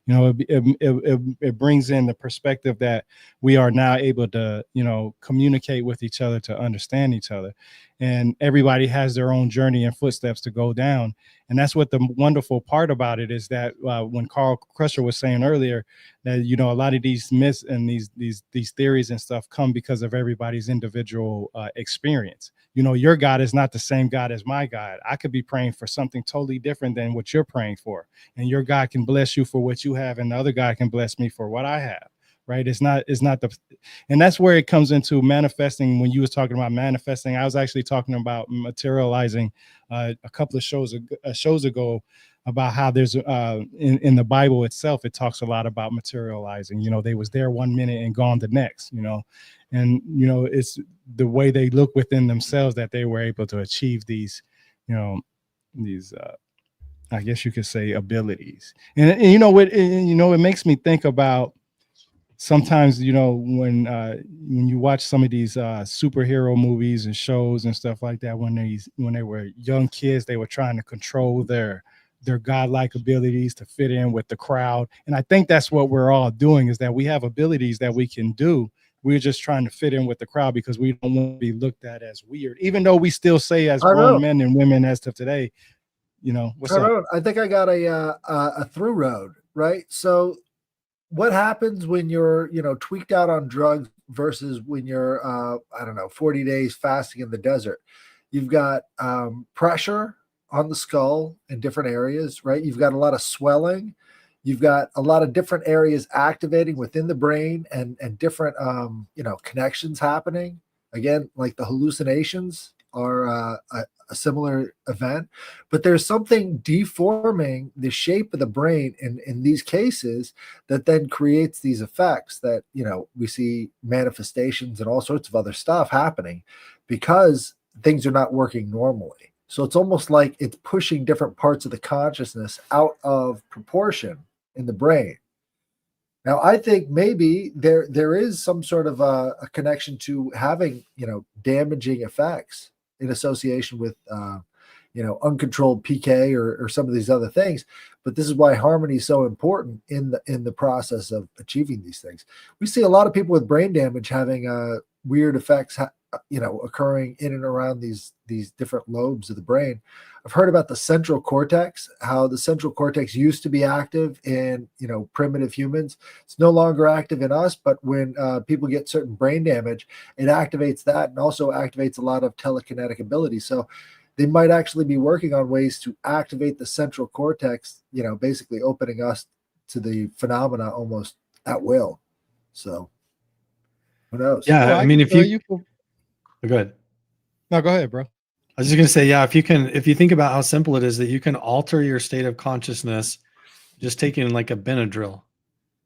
You know, it brings in the perspective that we are now able to, you know, communicate with each other, to understand each other. And everybody has their own journey and footsteps to go down. And that's what the wonderful part about it is, that when Carl Crusher was saying earlier that, you know, a lot of these myths and these theories and stuff come because of everybody's individual experience. You know, your God is not the same God as my God. I could be praying for something totally different than what you're praying for. And your God can bless you for what you have, and the other God can bless me for what I have. Right. It's not and that's where it comes into manifesting. When you was talking about manifesting, I was actually talking about materializing a couple of shows ago about how there's in the Bible itself, it talks a lot about materializing. You know, they was there one minute and gone the next, you know, and, you know, it's the way they look within themselves that they were able to achieve these, you know, these, I guess you could say, abilities. And you know what, it makes me think about, sometimes, you know, when you watch some of these superhero movies and shows and stuff like that, when they were young kids, they were trying to control their godlike abilities to fit in with the crowd. And I think that's what we're all doing, is that we have abilities that we can do. We're just trying to fit in with the crowd because we don't want to be looked at as weird, even though we still say as grown men and women as of today, you know, what's up? I think I got a through road, right? So what happens when you're, you know, tweaked out on drugs versus when you're, I don't know, 40 days fasting in the desert? You've got pressure on the skull in different areas, right? You've got a lot of swelling. You've got a lot of different areas activating within the brain, and different, you know, connections happening. Again, like the hallucinations are a similar event, but there's something deforming the shape of the brain in these cases that then creates these effects that, you know, we see manifestations and all sorts of other stuff happening because things are not working normally. So it's almost like it's pushing different parts of the consciousness out of proportion in the brain. Now, I think maybe there is some sort of a connection to having, you know, damaging effects in association with, you know, uncontrolled PK or some of these other things. But this is why harmony is so important in the process of achieving these things. We see a lot of people with brain damage having weird effects, you know, occurring in and around these different lobes of the brain. I've heard about the central cortex, how the central cortex used to be active in, you know, primitive humans. It's no longer active in us, but when people get certain brain damage, it activates that and also activates a lot of telekinetic ability. So they might actually be working on ways to activate the central cortex, you know, basically opening us to the phenomena almost at will. So who knows? Yeah, Well, I mean, if you go ahead. No, go ahead, bro. I was just going to say, yeah, if you think about how simple it is that you can alter your state of consciousness just taking like a Benadryl,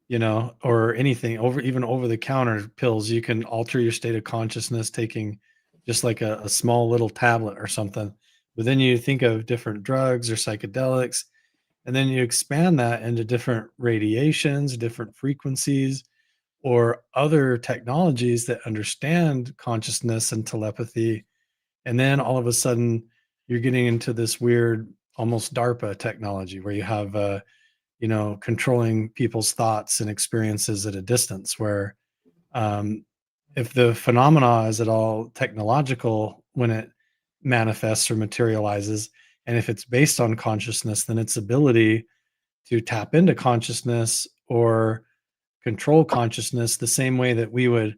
you know, or anything even over the counter pills, you can alter your state of consciousness taking just like a small little tablet or something. But then you think of different drugs or psychedelics, and then you expand that into different radiations, different frequencies, or other technologies that understand consciousness and telepathy. And then all of a sudden you're getting into this weird, almost DARPA technology where you have, you know, controlling people's thoughts and experiences at a distance, where if the phenomena is at all technological when it manifests or materializes, and if it's based on consciousness, then its ability to tap into consciousness or control consciousness the same way that we would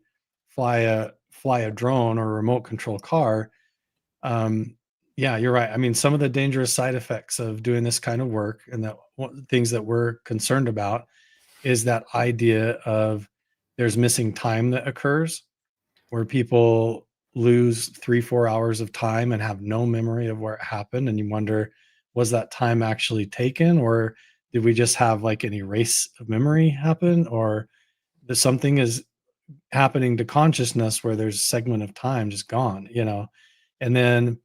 fly a drone or a remote control car. Yeah, you're right. I mean, some of the dangerous side effects of doing this kind of work, and that things that we're concerned about, is that idea of there's missing time that occurs, where people lose 3-4 hours of time and have no memory of where it happened, and you wonder, was that time actually taken, or did we just have like an erase of memory happen, or there's something is happening to consciousness where there's a segment of time just gone, you know? And then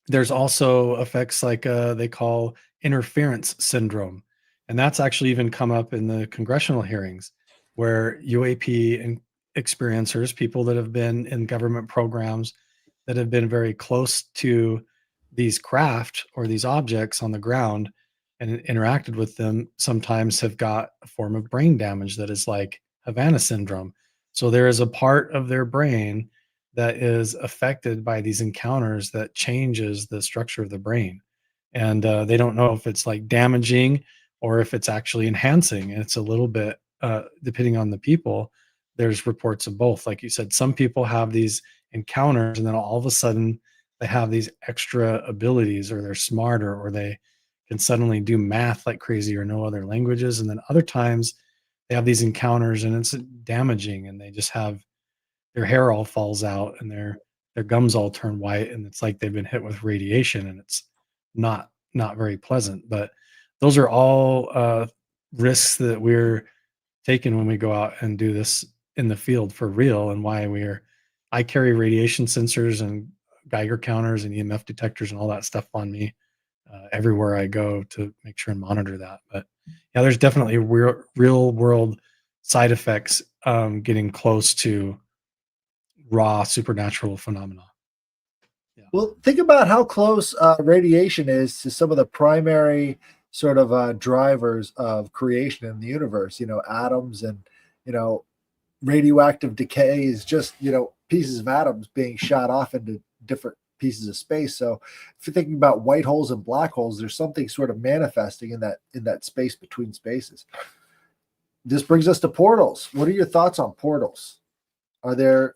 there's also effects like they call interference syndrome. And that's actually even come up in the congressional hearings where UAP and experiencers, people that have been in government programs that have been very close to these craft or these objects on the ground and interacted with them, sometimes have got a form of brain damage that is like Havana syndrome. So there is a part of their brain that is affected by these encounters that changes the structure of the brain. And they don't know if it's like damaging or if it's actually enhancing. And it's a little bit, depending on the people, there's reports of both. Like you said, some people have these encounters and then all of a sudden they have these extra abilities, or they're smarter, or they can suddenly do math like crazy or know other languages. And then other times they have these encounters and it's damaging and they just have their hair all falls out and their gums all turn white and it's like they've been hit with radiation, and it's not very pleasant. But those are all risks that we're taking when we go out and do this in the field for real, and why I carry radiation sensors and Geiger counters and EMF detectors and all that stuff on me everywhere I go to make sure and monitor that. But yeah, there's definitely real world side effects getting close to raw supernatural phenomena. Well, think about how close radiation is to some of the primary sort of drivers of creation in the universe. Atoms and radioactive decay is just pieces of atoms being shot off into different pieces of space. So if you're thinking about white holes and black holes, there's something sort of manifesting in that space between spaces. This brings us to portals. What are your thoughts on portals? Are there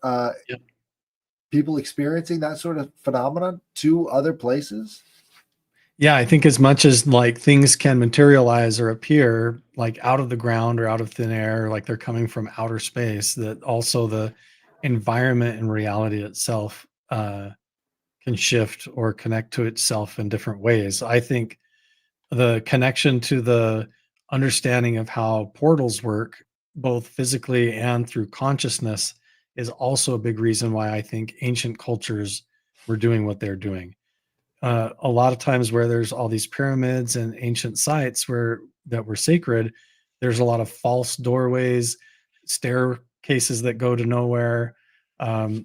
people experiencing that sort of phenomenon to other places? Yeah, I think as much as like things can materialize or appear like out of the ground or out of thin air, like they're coming from outer space, that also the environment and reality itself can shift or connect to itself in different ways. I think the connection to the understanding of how portals work, both physically and through consciousness, is also a big reason why I think ancient cultures were doing what they're doing. A lot of times where there's all these pyramids and ancient sites that were sacred, there's a lot of false doorways, staircases that go to nowhere,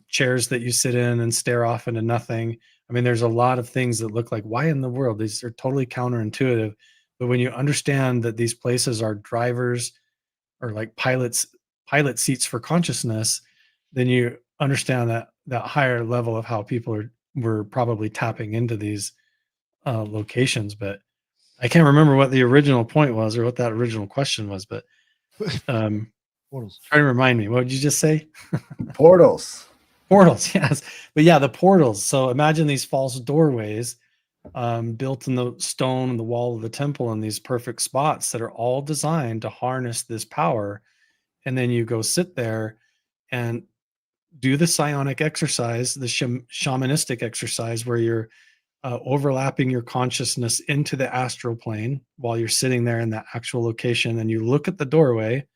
chairs that you sit in and stare off into nothing. I mean, there's a lot of things that look like, why in the world? These are totally counterintuitive. But when you understand that these places are drivers or like pilot seats for consciousness, then you understand that higher level of how people were probably tapping into these locations. But I can't remember what the original point was or what that original question was. But Portals. try to remind me. What did you just say? Portals. Portals, yes. But yeah, the portals. So imagine these false doorways built in the stone and the wall of the temple in these perfect spots that are all designed to harness this power. And then you go sit there and do the psionic exercise, the shamanistic exercise, where you're overlapping your consciousness into the astral plane while you're sitting there in that actual location. And you look at the doorway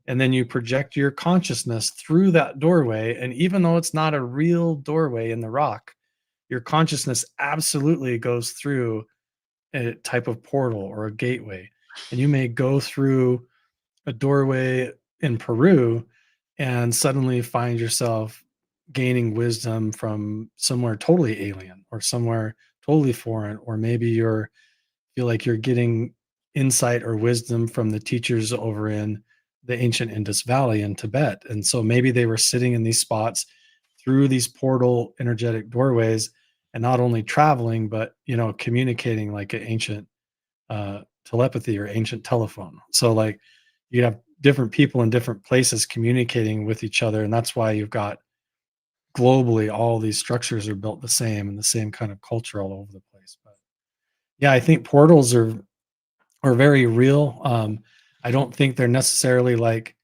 and then you project your consciousness through that doorway. And even though it's not a real doorway in the rock, your consciousness absolutely goes through a type of portal or a gateway. And you may go through a doorway in Peru and suddenly find yourself gaining wisdom from somewhere totally alien or somewhere totally foreign, or maybe feel like you're getting insight or wisdom from the teachers over in the ancient Indus Valley in Tibet. And so maybe they were sitting in these spots through these portal energetic doorways and not only traveling, but communicating like an ancient telepathy or ancient telephone. So like you have different people in different places communicating with each other. And that's why you've got globally, all these structures are built the same and the same kind of culture all over the place. But yeah, I think portals are very real. I don't think they're necessarily like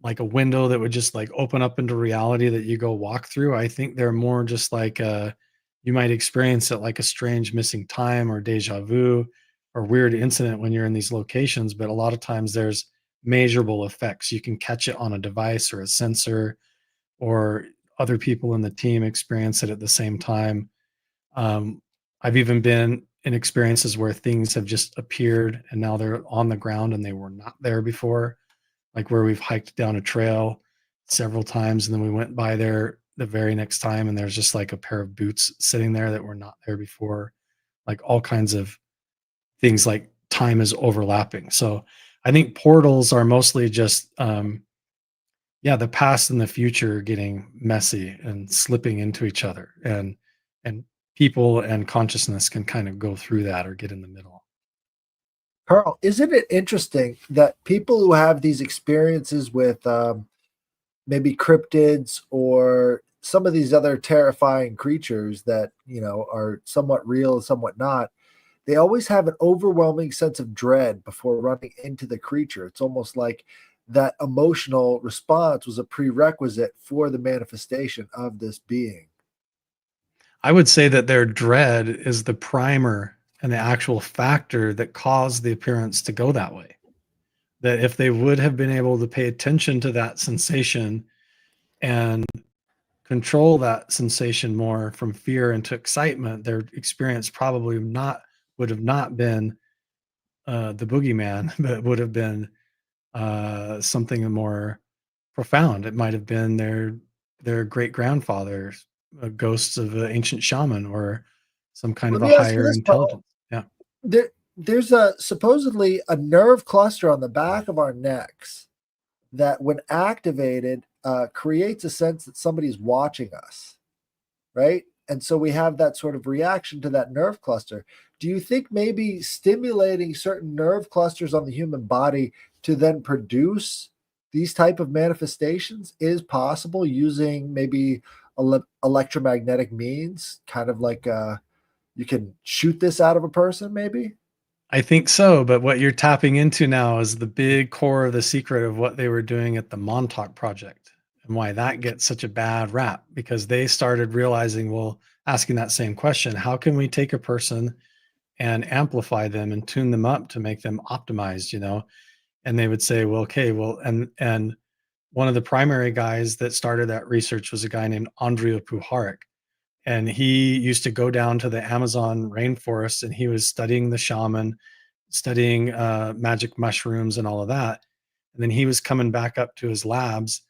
a window that would just like open up into reality that you go walk through. I think they're more just like you might experience it like a strange missing time or deja vu or weird incident when you're in these locations. But a lot of times there's measurable effects. You can catch it on a device or a sensor, or other people in the team experience it at the same time. I've even been in experiences where things have just appeared and now they're on the ground and they were not there before, like where we've hiked down a trail several times and then we went by there the very next time and there's just like a pair of boots sitting there that were not there before, like all kinds of things, like time is overlapping. So I think portals are mostly just the past and the future getting messy and slipping into each other, and people and consciousness can kind of go through that or get in the middle. Carl, isn't it interesting that people who have these experiences with maybe cryptids or some of these other terrifying creatures that, are somewhat real and somewhat not, they always have an overwhelming sense of dread before running into the creature. It's almost like that emotional response was a prerequisite for the manifestation of this being. I would say that their dread is the primer and the actual factor that caused the appearance to go that way. That if they would have been able to pay attention to that sensation and control that sensation more from fear into excitement, their experience probably would have not been the boogeyman, but would have been something more profound. It might have been their great grandfathers, ghosts of an ancient shaman, or some kind Let of a me ask you higher this, Paul. intelligence. Yeah, There's supposedly a nerve cluster on the back of our necks that, when activated, creates a sense that somebody's watching us, right? And so we have that sort of reaction to that nerve cluster. Do you think maybe stimulating certain nerve clusters on the human body to then produce these type of manifestations is possible using maybe electromagnetic means, kind of like you can shoot this out of a person, maybe? I think so. But what you're tapping into now is the big core of the secret of what they were doing at the Montauk Project and why that gets such a bad rap, because they started realizing, well, asking that same question, how can we take a person and amplify them and tune them up to make them optimized, And they would say, well, okay, well, and one of the primary guys that started that research was a guy named Andrea Puharich. And he used to go down to the Amazon rainforest and he was studying the shaman, studying magic mushrooms and all of that. And then he was coming back up to his labs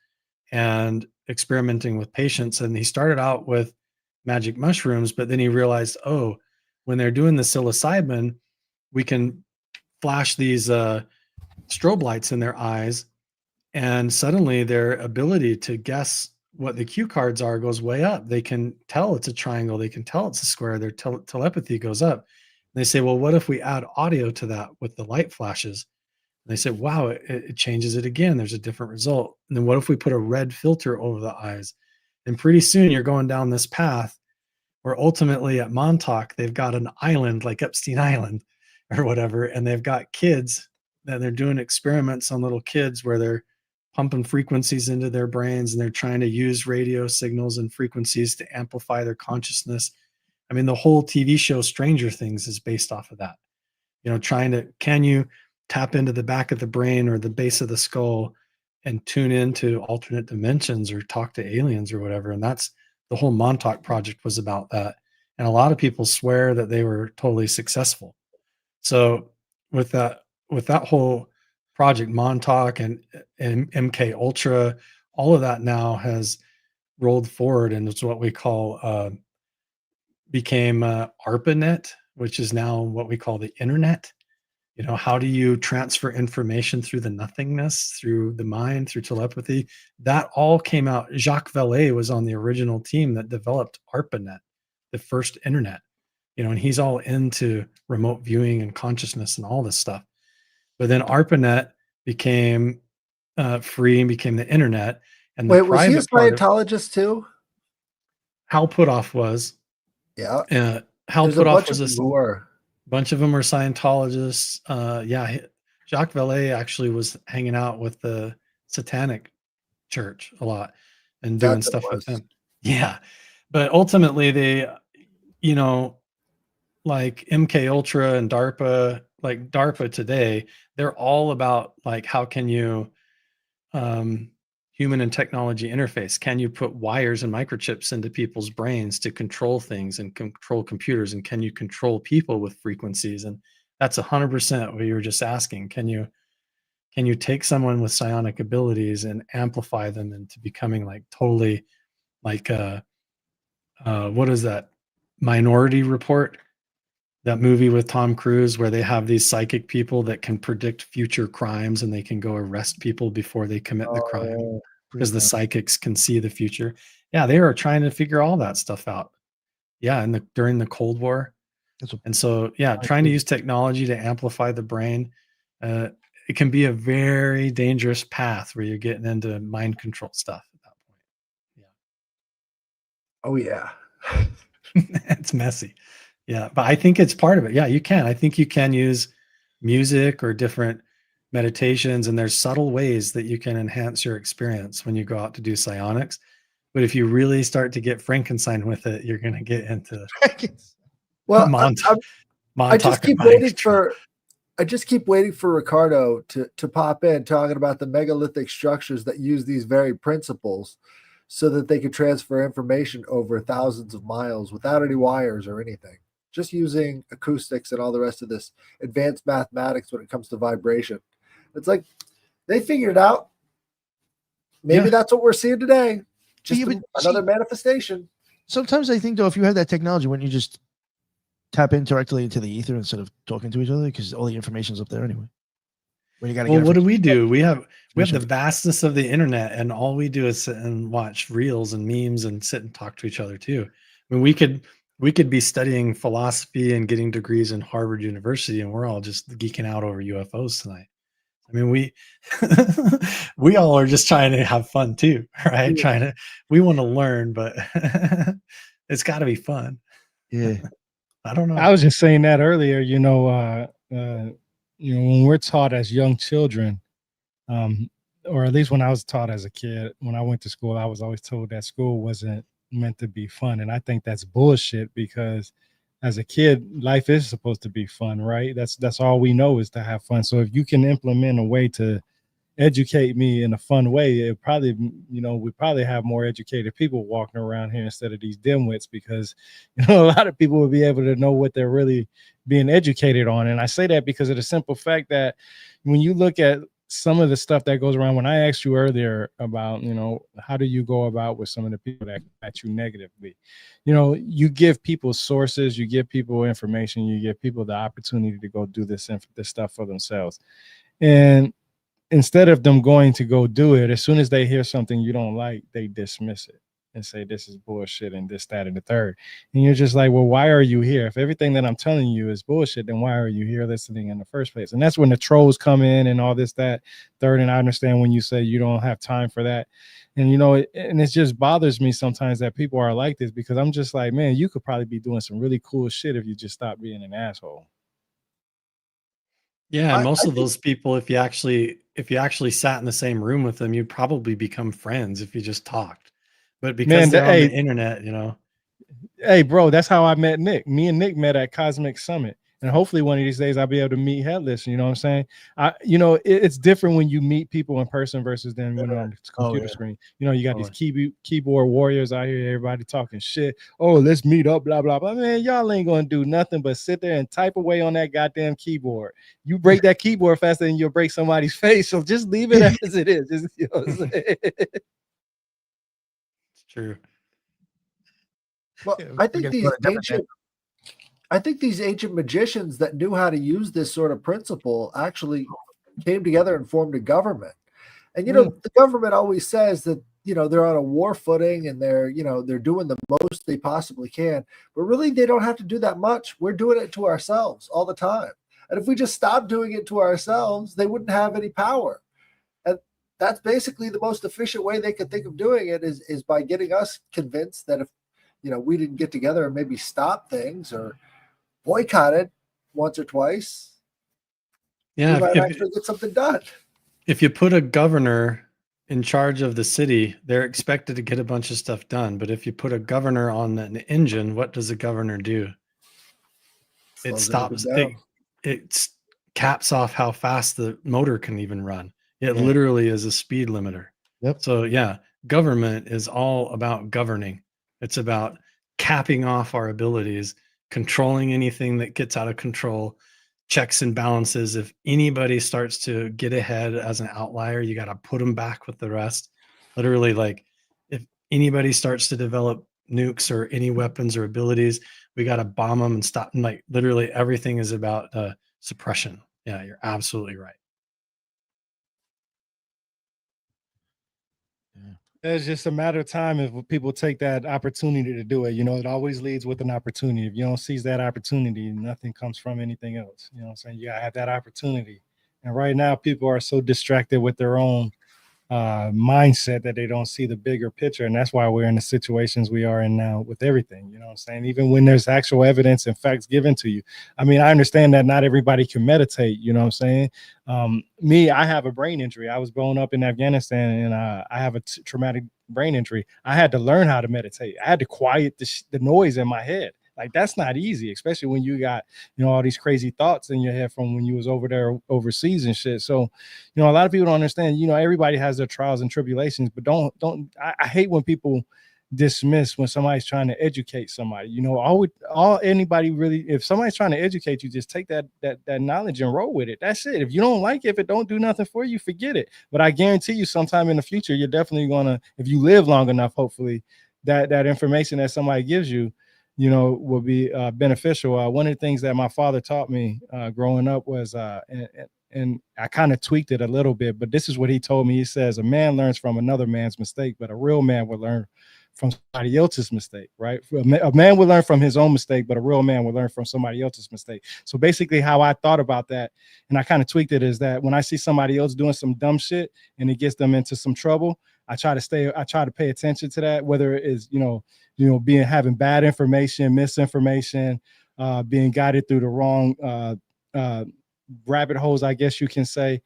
and experimenting with patients. And he started out with magic mushrooms, but then he realized, oh, when they're doing the psilocybin, we can flash these strobe lights in their eyes, and suddenly their ability to guess what the cue cards are goes way up. They can tell it's a triangle, they can tell it's a square, their telepathy goes up. And they say, well, what if we add audio to that with the light flashes? And they say, wow, it changes it again. There's a different result. And then what if we put a red filter over the eyes? And pretty soon you're going down this path where ultimately at Montauk, they've got an island like Epstein Island or whatever. And they've got kids that they're doing experiments on little kids where they're pumping frequencies into their brains and they're trying to use radio signals and frequencies to amplify their consciousness. I mean, the whole TV show Stranger Things is based off of that. Can you tap into the back of the brain or the base of the skull and tune into alternate dimensions or talk to aliens or whatever? And that's the whole Montauk Project was about that. And a lot of people swear that they were totally successful. So with that whole Project Montauk and MK Ultra, all of that now has rolled forward, and it's what we call became ARPANET, which is now what we call the internet. How do you transfer information through the nothingness, through the mind, through telepathy? That all came out. Jacques Vallée was on the original team that developed ARPANET, the first internet. And he's all into remote viewing and consciousness and all this stuff. But then ARPANET became free and became the internet. And the Wait, was he a private part of Scientologist too? Hal Puthoff was. Yeah. Hal There's a Puthoff bunch was of them who were. bunch of them are Scientologists. Jacques Vallée actually was hanging out with the Satanic Church a lot and doing stuff with them. Yeah. But ultimately they, like MK Ultra and DARPA, like DARPA today, they're all about like, how can you human and technology interface. Can you put wires and microchips into people's brains to control things and control computers? And can you control people with frequencies? And that's 100% what you were just asking. Can you take someone with psionic abilities and amplify them into becoming like totally like what is that, Minority Report, that movie with Tom Cruise where they have these psychic people that can predict future crimes and they can go arrest people before they commit the crime because the psychics can see the future. Yeah, they were trying to figure all that stuff out. Yeah, during the Cold War. And so, yeah, trying to use technology to amplify the brain, it can be a very dangerous path where you're getting into mind control stuff at that point. Oh yeah. It's messy. Yeah, but I think it's part of it. Yeah, you can. I think you can use music or different meditations, and there's subtle ways that you can enhance your experience when you go out to do psionics. But if you really start to get Frankenstein with it, you're going to get into Well, I just keep waiting for Ricardo to pop in talking about the megalithic structures that use these very principles so that they can transfer information over thousands of miles without any wires or anything, just using acoustics and all the rest of this advanced mathematics when it comes to vibration. It's like they figured it out. Maybe that's what we're seeing today. Just another manifestation. Sometimes I think, though, if you have that technology, wouldn't you just tap in directly into the ether instead of talking to each other? Because all the information's up there anyway. Well, what do? We have the vastness of the internet, and all we do is sit and watch reels and memes and sit and talk to each other too. I mean, we could be studying philosophy and getting degrees in Harvard University, and we're all just geeking out over UFOs tonight. I mean, we all are just trying to have fun too, right? Yeah. We want to learn, but it's got to be fun. Yeah. I don't know. I was just saying that earlier, when we're taught as young children, or at least when I was taught as a kid, when I went to school, I was always told that school wasn't meant to be fun. And I think that's bullshit, because as a kid, life is supposed to be fun, right? That's all we know is to have fun. So if you can implement a way to educate me in a fun way, it probably, we probably have more educated people walking around here instead of these dimwits, because a lot of people would be able to know what they're really being educated on. And I say that because of the simple fact that when you look at some of the stuff that goes around, when I asked you earlier about, how do you go about with some of the people that at you negatively, you give people sources, you give people information, you give people the opportunity to go do this stuff for themselves. And instead of them going to go do it, as soon as they hear something you don't like, they dismiss it and say, this is bullshit and this, that, and the third. And you're just like, well, why are you here? If everything that I'm telling you is bullshit, then why are you here listening in the first place? And that's when the trolls come in and all this, that, third. And I understand when you say you don't have time for that. And, and it just bothers me sometimes that people are like this, because I'm just like, man, you could probably be doing some really cool shit if you just stop being an asshole. Yeah, and most of those people, if you actually sat in the same room with them, you'd probably become friends if you just talked. But because they're on the internet, Hey, bro, that's how I met Nick. Me and Nick met at Cosmic Summit. And hopefully one of these days I'll be able to meet Headless. You know what I'm saying? It's different when you meet people in person versus then when on the computer screen. You got these keyboard warriors out here, everybody talking shit. Oh, let's meet up, blah, blah, blah. Man, y'all ain't going to do nothing but sit there and type away on that goddamn keyboard. You break that keyboard faster than you'll break somebody's face. So just leave it as it is. You know what I'm saying? It's true. Well, I think these ancient magicians that knew how to use this sort of principle actually came together and formed a government. And the government always says that they're on a war footing and they're doing the most they possibly can, but really they don't have to do that much. We're doing it to ourselves all the time. And if we just stopped doing it to ourselves, they wouldn't have any power. And that's basically the most efficient way they could think of doing it is by getting us convinced that if we didn't get together and maybe stop things or boycott it once or twice, we might actually get something done. If you put a governor in charge of the city, they're expected to get a bunch of stuff done. But if you put a governor on an engine, what does a governor do? It stops. It caps off how fast the motor can even run. It literally is a speed limiter. Yep. So yeah, government is all about governing. It's about capping off our abilities, controlling anything that gets out of control, checks and balances. If anybody starts to get ahead as an outlier, you got to put them back with the rest. Literally, like if anybody starts to develop nukes or any weapons or abilities, we got to bomb them and stop. And like literally everything is about suppression. Yeah, you're absolutely right. It's just a matter of time if people take that opportunity to do it. You know, it always leads with an opportunity. If you don't seize that opportunity, nothing comes from anything else. You know what I'm saying? You gotta have that opportunity. And right now, people are so distracted with their own mindset that they don't see the bigger picture. And that's why we're in the situations we are in now with everything. You know what I'm saying? Even when there's actual evidence and facts given to you. I mean, I understand that not everybody can meditate. You know what I'm saying? Me, I have a brain injury. I was growing up in Afghanistan, and I have a traumatic brain injury. I had to learn how to meditate. I had to quiet the noise in my head. Like that's not easy, especially when you got, you know, all these crazy thoughts in your head from when you was over there overseas and shit. So, you know, a lot of people don't understand, you know, everybody has their trials and tribulations, but I hate when people dismiss when somebody's trying to educate somebody. You know, all anybody really, if somebody's trying to educate you, just take that knowledge and roll with it. That's it. If you don't like it, if it don't do nothing for you, forget it. But I guarantee you sometime in the future, you're definitely gonna, if you live long enough, hopefully, that information that somebody gives you, you know, will be beneficial. One of the things that my father taught me growing up was, and I kind of tweaked it a little bit, but this is what he told me. He says, a man learns from another man's mistake, but a real man will learn from somebody else's mistake, right? A man will learn from his own mistake, but a real man will learn from somebody else's mistake. So basically how I thought about that, and I kind of tweaked it, is that when I see somebody else doing some dumb shit and it gets them into some trouble, I try to pay attention to that, whether it is, having bad information, misinformation, being guided through the wrong rabbit holes, I guess you can say.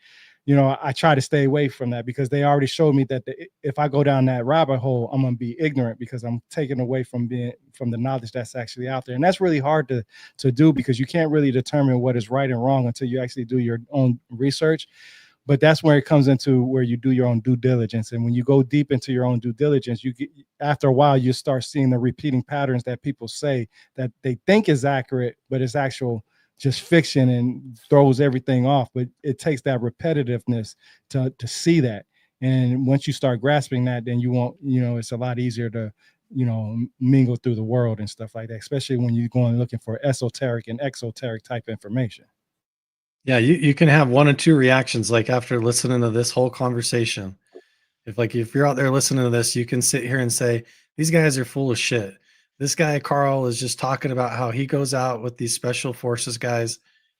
You know, I try to stay away from that because they already showed me that if I go down that rabbit hole, I'm going to be ignorant because I'm taken away from the knowledge that's actually out there. And that's really hard to do because you can't really determine what is right and wrong until you actually do your own research. But that's where it comes into where you do your own due diligence. And when you go deep into your own due diligence, after a while, you start seeing the repeating patterns that people say that they think is accurate, but it's actual just fiction and throws everything off. But it takes that repetitiveness to see that. And once you start grasping that, then you won't, it's a lot easier to, mingle through the world and stuff like that, especially when you're going looking for esoteric and exoteric type information. Yeah, you can have one or two reactions, like after listening to this whole conversation. If you're out there listening to this, you can sit here and say, these guys are full of shit. This guy, Carl, is just talking about how he goes out with these special forces guys,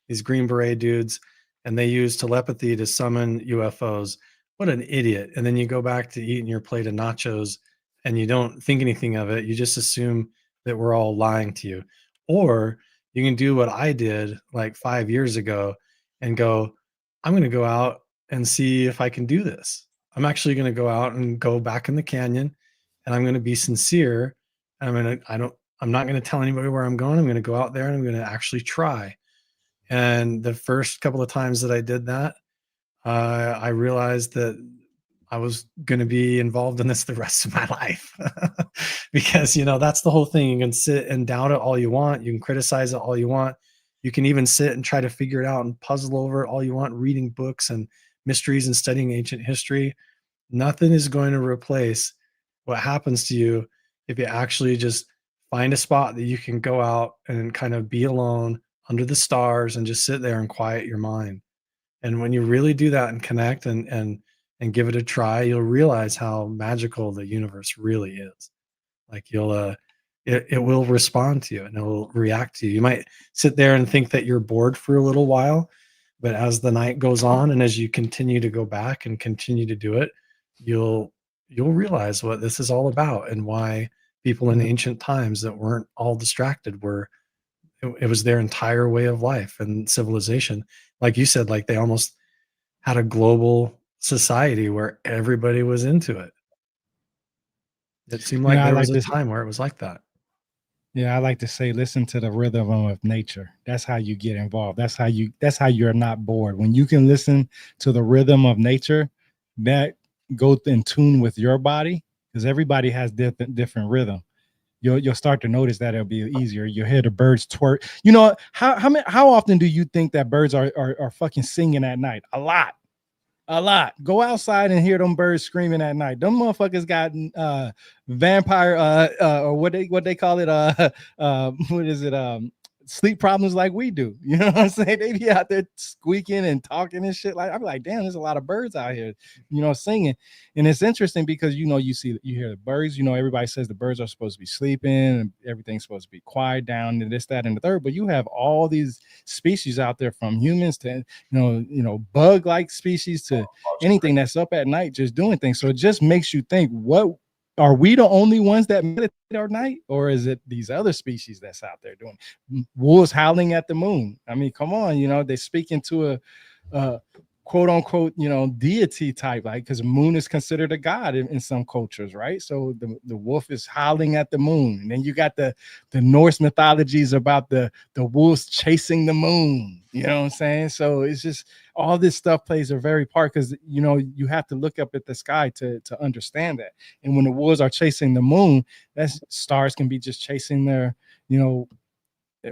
these Green Beret dudes, and they use telepathy to summon UFOs. What an idiot. And then you go back to eating your plate of nachos and you don't think anything of it. You just assume that we're all lying to you. Or you can do what I did like 5 years ago and go, I'm going to go out and see if I can do this. I'm actually going to go out and go back in the canyon and I'm going to be sincere. And I'm not going to tell anybody where I'm going. I'm going to go out there and I'm going to actually try. And the first couple of times that I did that, I realized that I was going to be involved in this the rest of my life because, that's the whole thing. You can sit and doubt it all you want. You can criticize it all you want. You can even sit and try to figure it out and puzzle over it all you want, reading books and mysteries and studying ancient history. Nothing is going to replace what happens to you if you actually just find a spot that you can go out and kind of be alone under the stars and just sit there and quiet your mind. And when you really do that and connect and give it a try, you'll realize how magical the universe really is. Like it will respond to you and it will react to you. You might sit there and think that you're bored for a little while, but as the night goes on and as you continue to go back and continue to do it, you'll realize what this is all about and why people in ancient times that weren't all distracted it was their entire way of life and civilization. Like you said, like they almost had a global society where everybody was into it. It seemed like there was a time where it was like that. Yeah, I like to say, listen to the rhythm of nature. That's how you get involved. That's how you're not bored. When you can listen to the rhythm of nature, that go in tune with your body, because everybody has different rhythm, you'll start to notice that it'll be easier. You'll hear the birds twerk. You know, how often do you think that birds are fucking singing at night? A lot. A lot. Go outside and hear them birds screaming at night. Them motherfuckers got vampire or what they call it what is it sleep problems like we do. You know what I'm saying? They be out there squeaking and talking and shit. Like I'm like, damn, there's a lot of birds out here, you know, singing. And it's interesting because you hear the birds. You know, everybody says the birds are supposed to be sleeping and everything's supposed to be quiet down and this, that, and the third. But you have all these species out there, from humans to bug like species to anything that's up at night just doing things. So it just makes you think, what are we the only ones that meditate at night, or is it these other species that's out there doing wolves howling at the moon? I mean, come on, they speak into a quote unquote, deity type, like, because the moon is considered a god in some cultures, right? So the wolf is howling at the moon. And then you got the Norse mythologies about the wolves chasing the moon, you know what I'm saying? So it's just all this stuff plays a very part, because you have to look up at the sky to understand that. And when the wolves are chasing the moon, that's stars can be just chasing their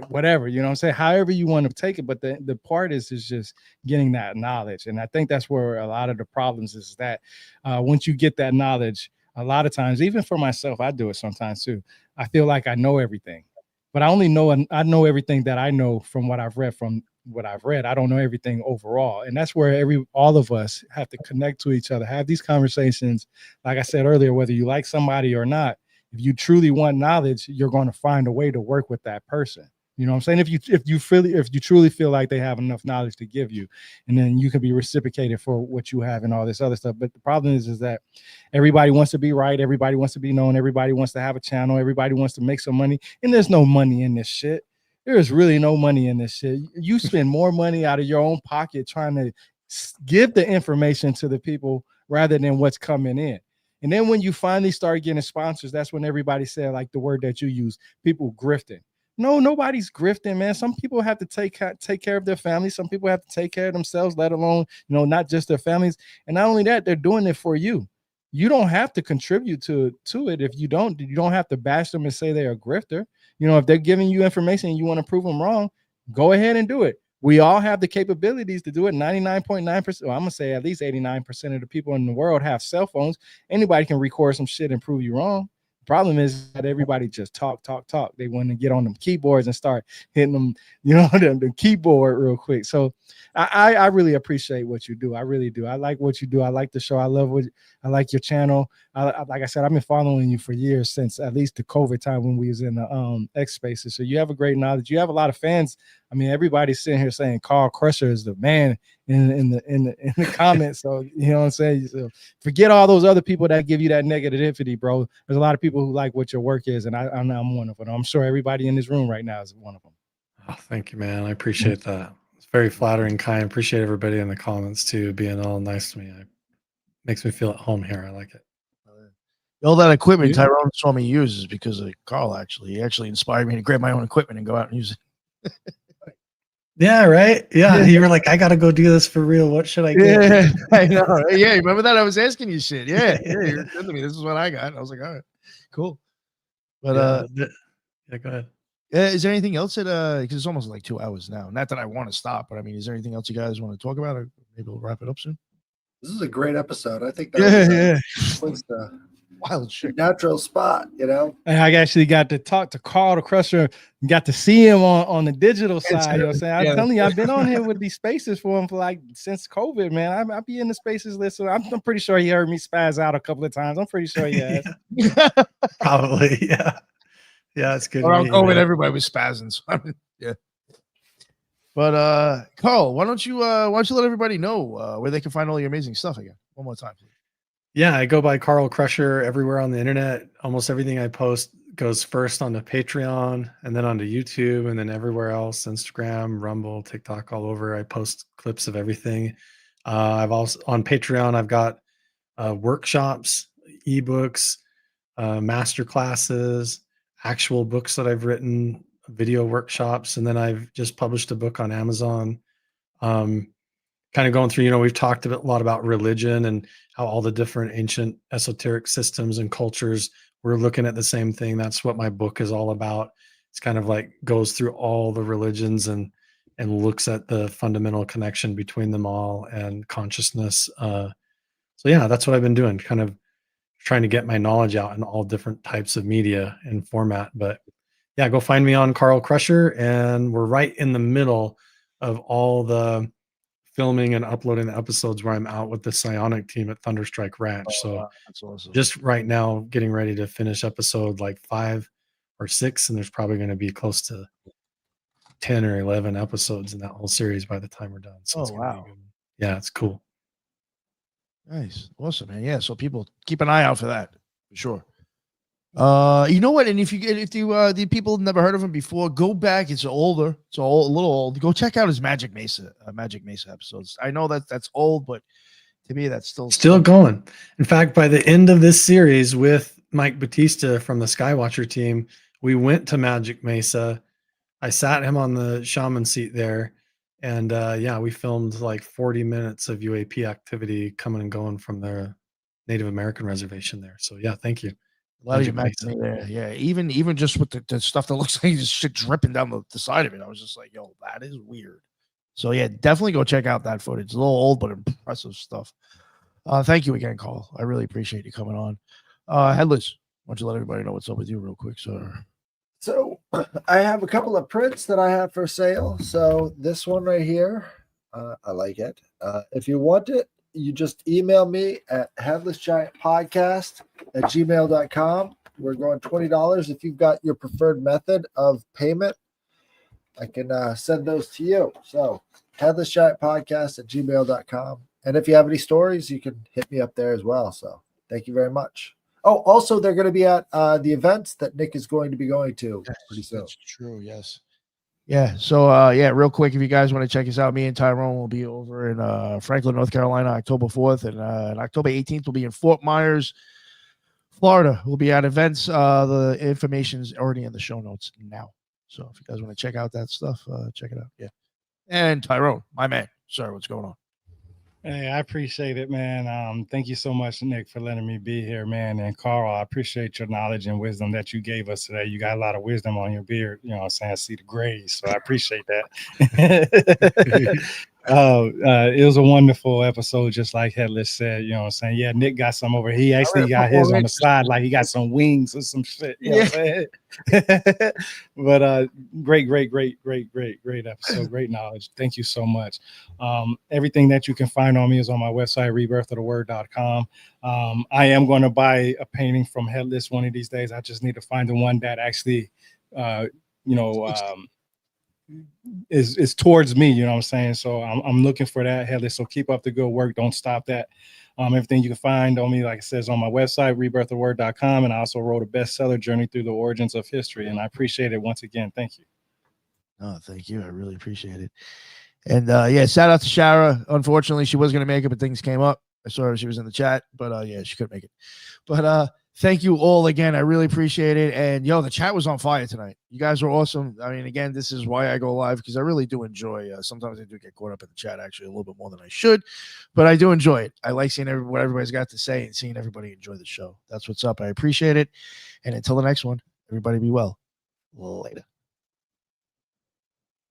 whatever, you know what I'm saying, however you want to take it. But the part is just getting that knowledge. And I think that's where a lot of the problems is, that once you get that knowledge, a lot of times, even for myself, I do it sometimes too, I feel like I know everything, but I know everything that I know from what I've read. I don't know everything overall. And that's where all of us have to connect to each other, have these conversations. Like I said earlier, whether you like somebody or not, if you truly want knowledge, you're going to find a way to work with that person. You know what I'm saying? If you truly feel like they have enough knowledge to give you, and then you can be reciprocated for what you have and all this other stuff. But the problem is that everybody wants to be right. Everybody wants to be known. Everybody wants to have a channel. Everybody wants to make some money. And there's no money in this shit. There is really no money in this shit. You spend more money out of your own pocket trying to give the information to the people rather than what's coming in. And then when you finally start getting sponsors, that's when everybody said, like the word that you use, people grifting. No, nobody's grifting, man. Some people have to take care of their families. Some people have to take care of themselves, let alone, not just their families. And not only that, they're doing it for you. You don't have to contribute to it. If you don't have to bash them and say they're a grifter. If they're giving you information and you want to prove them wrong, go ahead and do it. We all have the capabilities to do it. 99.9%, well, I'm gonna say at least 89% of the people in the world have cell phones. Anybody can record some shit and prove you wrong. Problem is that everybody just talk. They want to get on them keyboards and start hitting them, the keyboard real quick. So I really appreciate what you do. I really do. I like what you do. I like the show. I like your channel. Like I said, I've been following you for years, since at least the COVID time when we was in the X Spaces. So you have a great knowledge. You have a lot of fans. I mean, everybody's sitting here saying Carl Crusher is the man in the comments. So you know what I'm saying? So forget all those other people that give you that negativity, bro. There's a lot of people who like what your work is, and I'm one of them. I'm sure everybody in this room right now is one of them. Oh, thank you, man. I appreciate that. It's very flattering, kind. Appreciate everybody in the comments too being all nice to me. It makes me feel at home here. I like it. All that equipment Tyrone saw me use is because of Carl. He actually inspired me to grab my own equipment and go out and use it. Yeah, right. Yeah, you were like, I gotta go do this for real. What should I get? Yeah, I know. Yeah, remember that? I was asking you shit. Yeah, you're telling me this is what I got. I was like, all right, cool. But yeah, go ahead. Is there anything else that because it's almost like 2 hours now? Not that I want to stop, but I mean, is there anything else you guys want to talk about, or maybe we'll wrap it up soon? This is a great episode. I think that was the wild shit. Natural spot, And I actually got to talk to Carl the Crusher, got to see him on the digital side. You know what I'm saying? I'm telling you, I've been on here with these spaces for him for like since COVID, man. I be in the spaces list. So I'm pretty sure he heard me spaz out a couple of times. I'm pretty sure he has. Probably, yeah. Yeah, it's good. Around COVID, everybody was spazzing. So yeah. But Carl, why don't you let everybody know where they can find all your amazing stuff again? One more time, please. Yeah, I go by Carl Crusher everywhere on the internet. Almost everything I post goes first onto Patreon and then onto YouTube and then everywhere else, Instagram, Rumble, TikTok, all over. I post clips of everything. I've also on Patreon, I've got workshops, ebooks, master classes, actual books that I've written, video workshops, and then I've just published a book on Amazon. kind of going through, we've talked a lot about religion and how all the different ancient esoteric systems and cultures, we're looking at the same thing. That's what my book is all about. It's kind of like goes through all the religions and looks at the fundamental connection between them all and consciousness. So yeah, that's what I've been doing, kind of trying to get my knowledge out in all different types of media and format. But yeah, go find me on Carl Crusher, and we're right in the middle of all the filming and uploading the episodes where I'm out with the psionic team at Thunderstrike Ranch. So Wow, that's awesome. just right now getting ready to finish episode like 5 or 6, and there's probably going to be close to 10 or 11 episodes in that whole series by the time we're done. So Oh, it's gonna be a wow. good one. Yeah, it's cool. Nice. Awesome, man. Yeah. So people keep an eye out for that for sure. You know what? And if the people never heard of him before, go back. It's older. It's a little old. Go check out his Magic Mesa episodes. I know that's old, but to me, that's still going. In fact, by the end of this series with Mike Batista from the Skywatcher team, we went to Magic Mesa. I sat him on the shaman seat there. And yeah, we filmed like 40 minutes of UAP activity coming and going from the Native American reservation there. So yeah, thank you. A lot of Magic you Mesa. there. Yeah. Even just with the stuff that looks like just shit dripping down the side of it. I was just like, yo, that is weird. So yeah, definitely go check out that footage. It's a little old, but impressive stuff. Thank you again, Carl. I really appreciate you coming on. Headless, why don't you let everybody know what's up with you real quick, sir? So I have a couple of prints that I have for sale. So this one right here, I like it. If you want it, you just email me at headlessgiantpodcast@gmail.com. We're going $20. If you've got your preferred method of payment, I can send those to you. So headlessgiantpodcast@gmail.com. And if you have any stories, you can hit me up there as well. So thank you very much. Oh, also, they're going to be at the events that Nick is going to be going to pretty soon. That's true. Yes. Yeah. So, yeah, real quick, if you guys want to check us out, me and Tyrone will be over in Franklin, North Carolina, October 4th, and October 18th, we'll be in Fort Myers, Florida. We'll be at events. The information is already in the show notes now. So, if you guys want to check out that stuff, check it out. Yeah. And Tyrone, my man, sir, what's going on? Hey, I appreciate it, man. Thank you so much, Nick, for letting me be here, man. And Carl, I appreciate your knowledge and wisdom that you gave us today. You got a lot of wisdom on your beard. You know what I'm saying? I see the grays, so I appreciate that. It was a wonderful episode, just like Headless said. You know what I'm saying? Yeah, Nick got some over. He actually got his on the side, like he got some wings or some shit. You know what I'm saying? But great episode, great knowledge. Thank you so much. Everything that you can find on me is on my website, rebirthoftheword.com. I am going to buy a painting from Headless one of these days. I just need to find the one that actually, is towards me, you know what I'm saying? So I'm looking for that, Headless. So keep up the good work. Don't stop that. Everything you can find on me, like it says on my website, rebirthoftheword.com. And I also wrote a bestseller, Journey Through the Origins of History. And I appreciate it once again. Thank you. Oh, thank you. I really appreciate it. And yeah, shout out to Shara. Unfortunately, she was going to make it, but things came up. I saw her. She was in the chat, but yeah, she couldn't make it. But thank you all again. I really appreciate it. And yo, the chat was on fire tonight. You guys were awesome. I mean, again, this is why I go live, because I really do enjoy. Sometimes I do get caught up in the chat actually a little bit more than I should, but I do enjoy it. I like seeing what everybody's got to say and seeing everybody enjoy the show. That's what's up. I appreciate it. And until the next one, everybody be well. Later.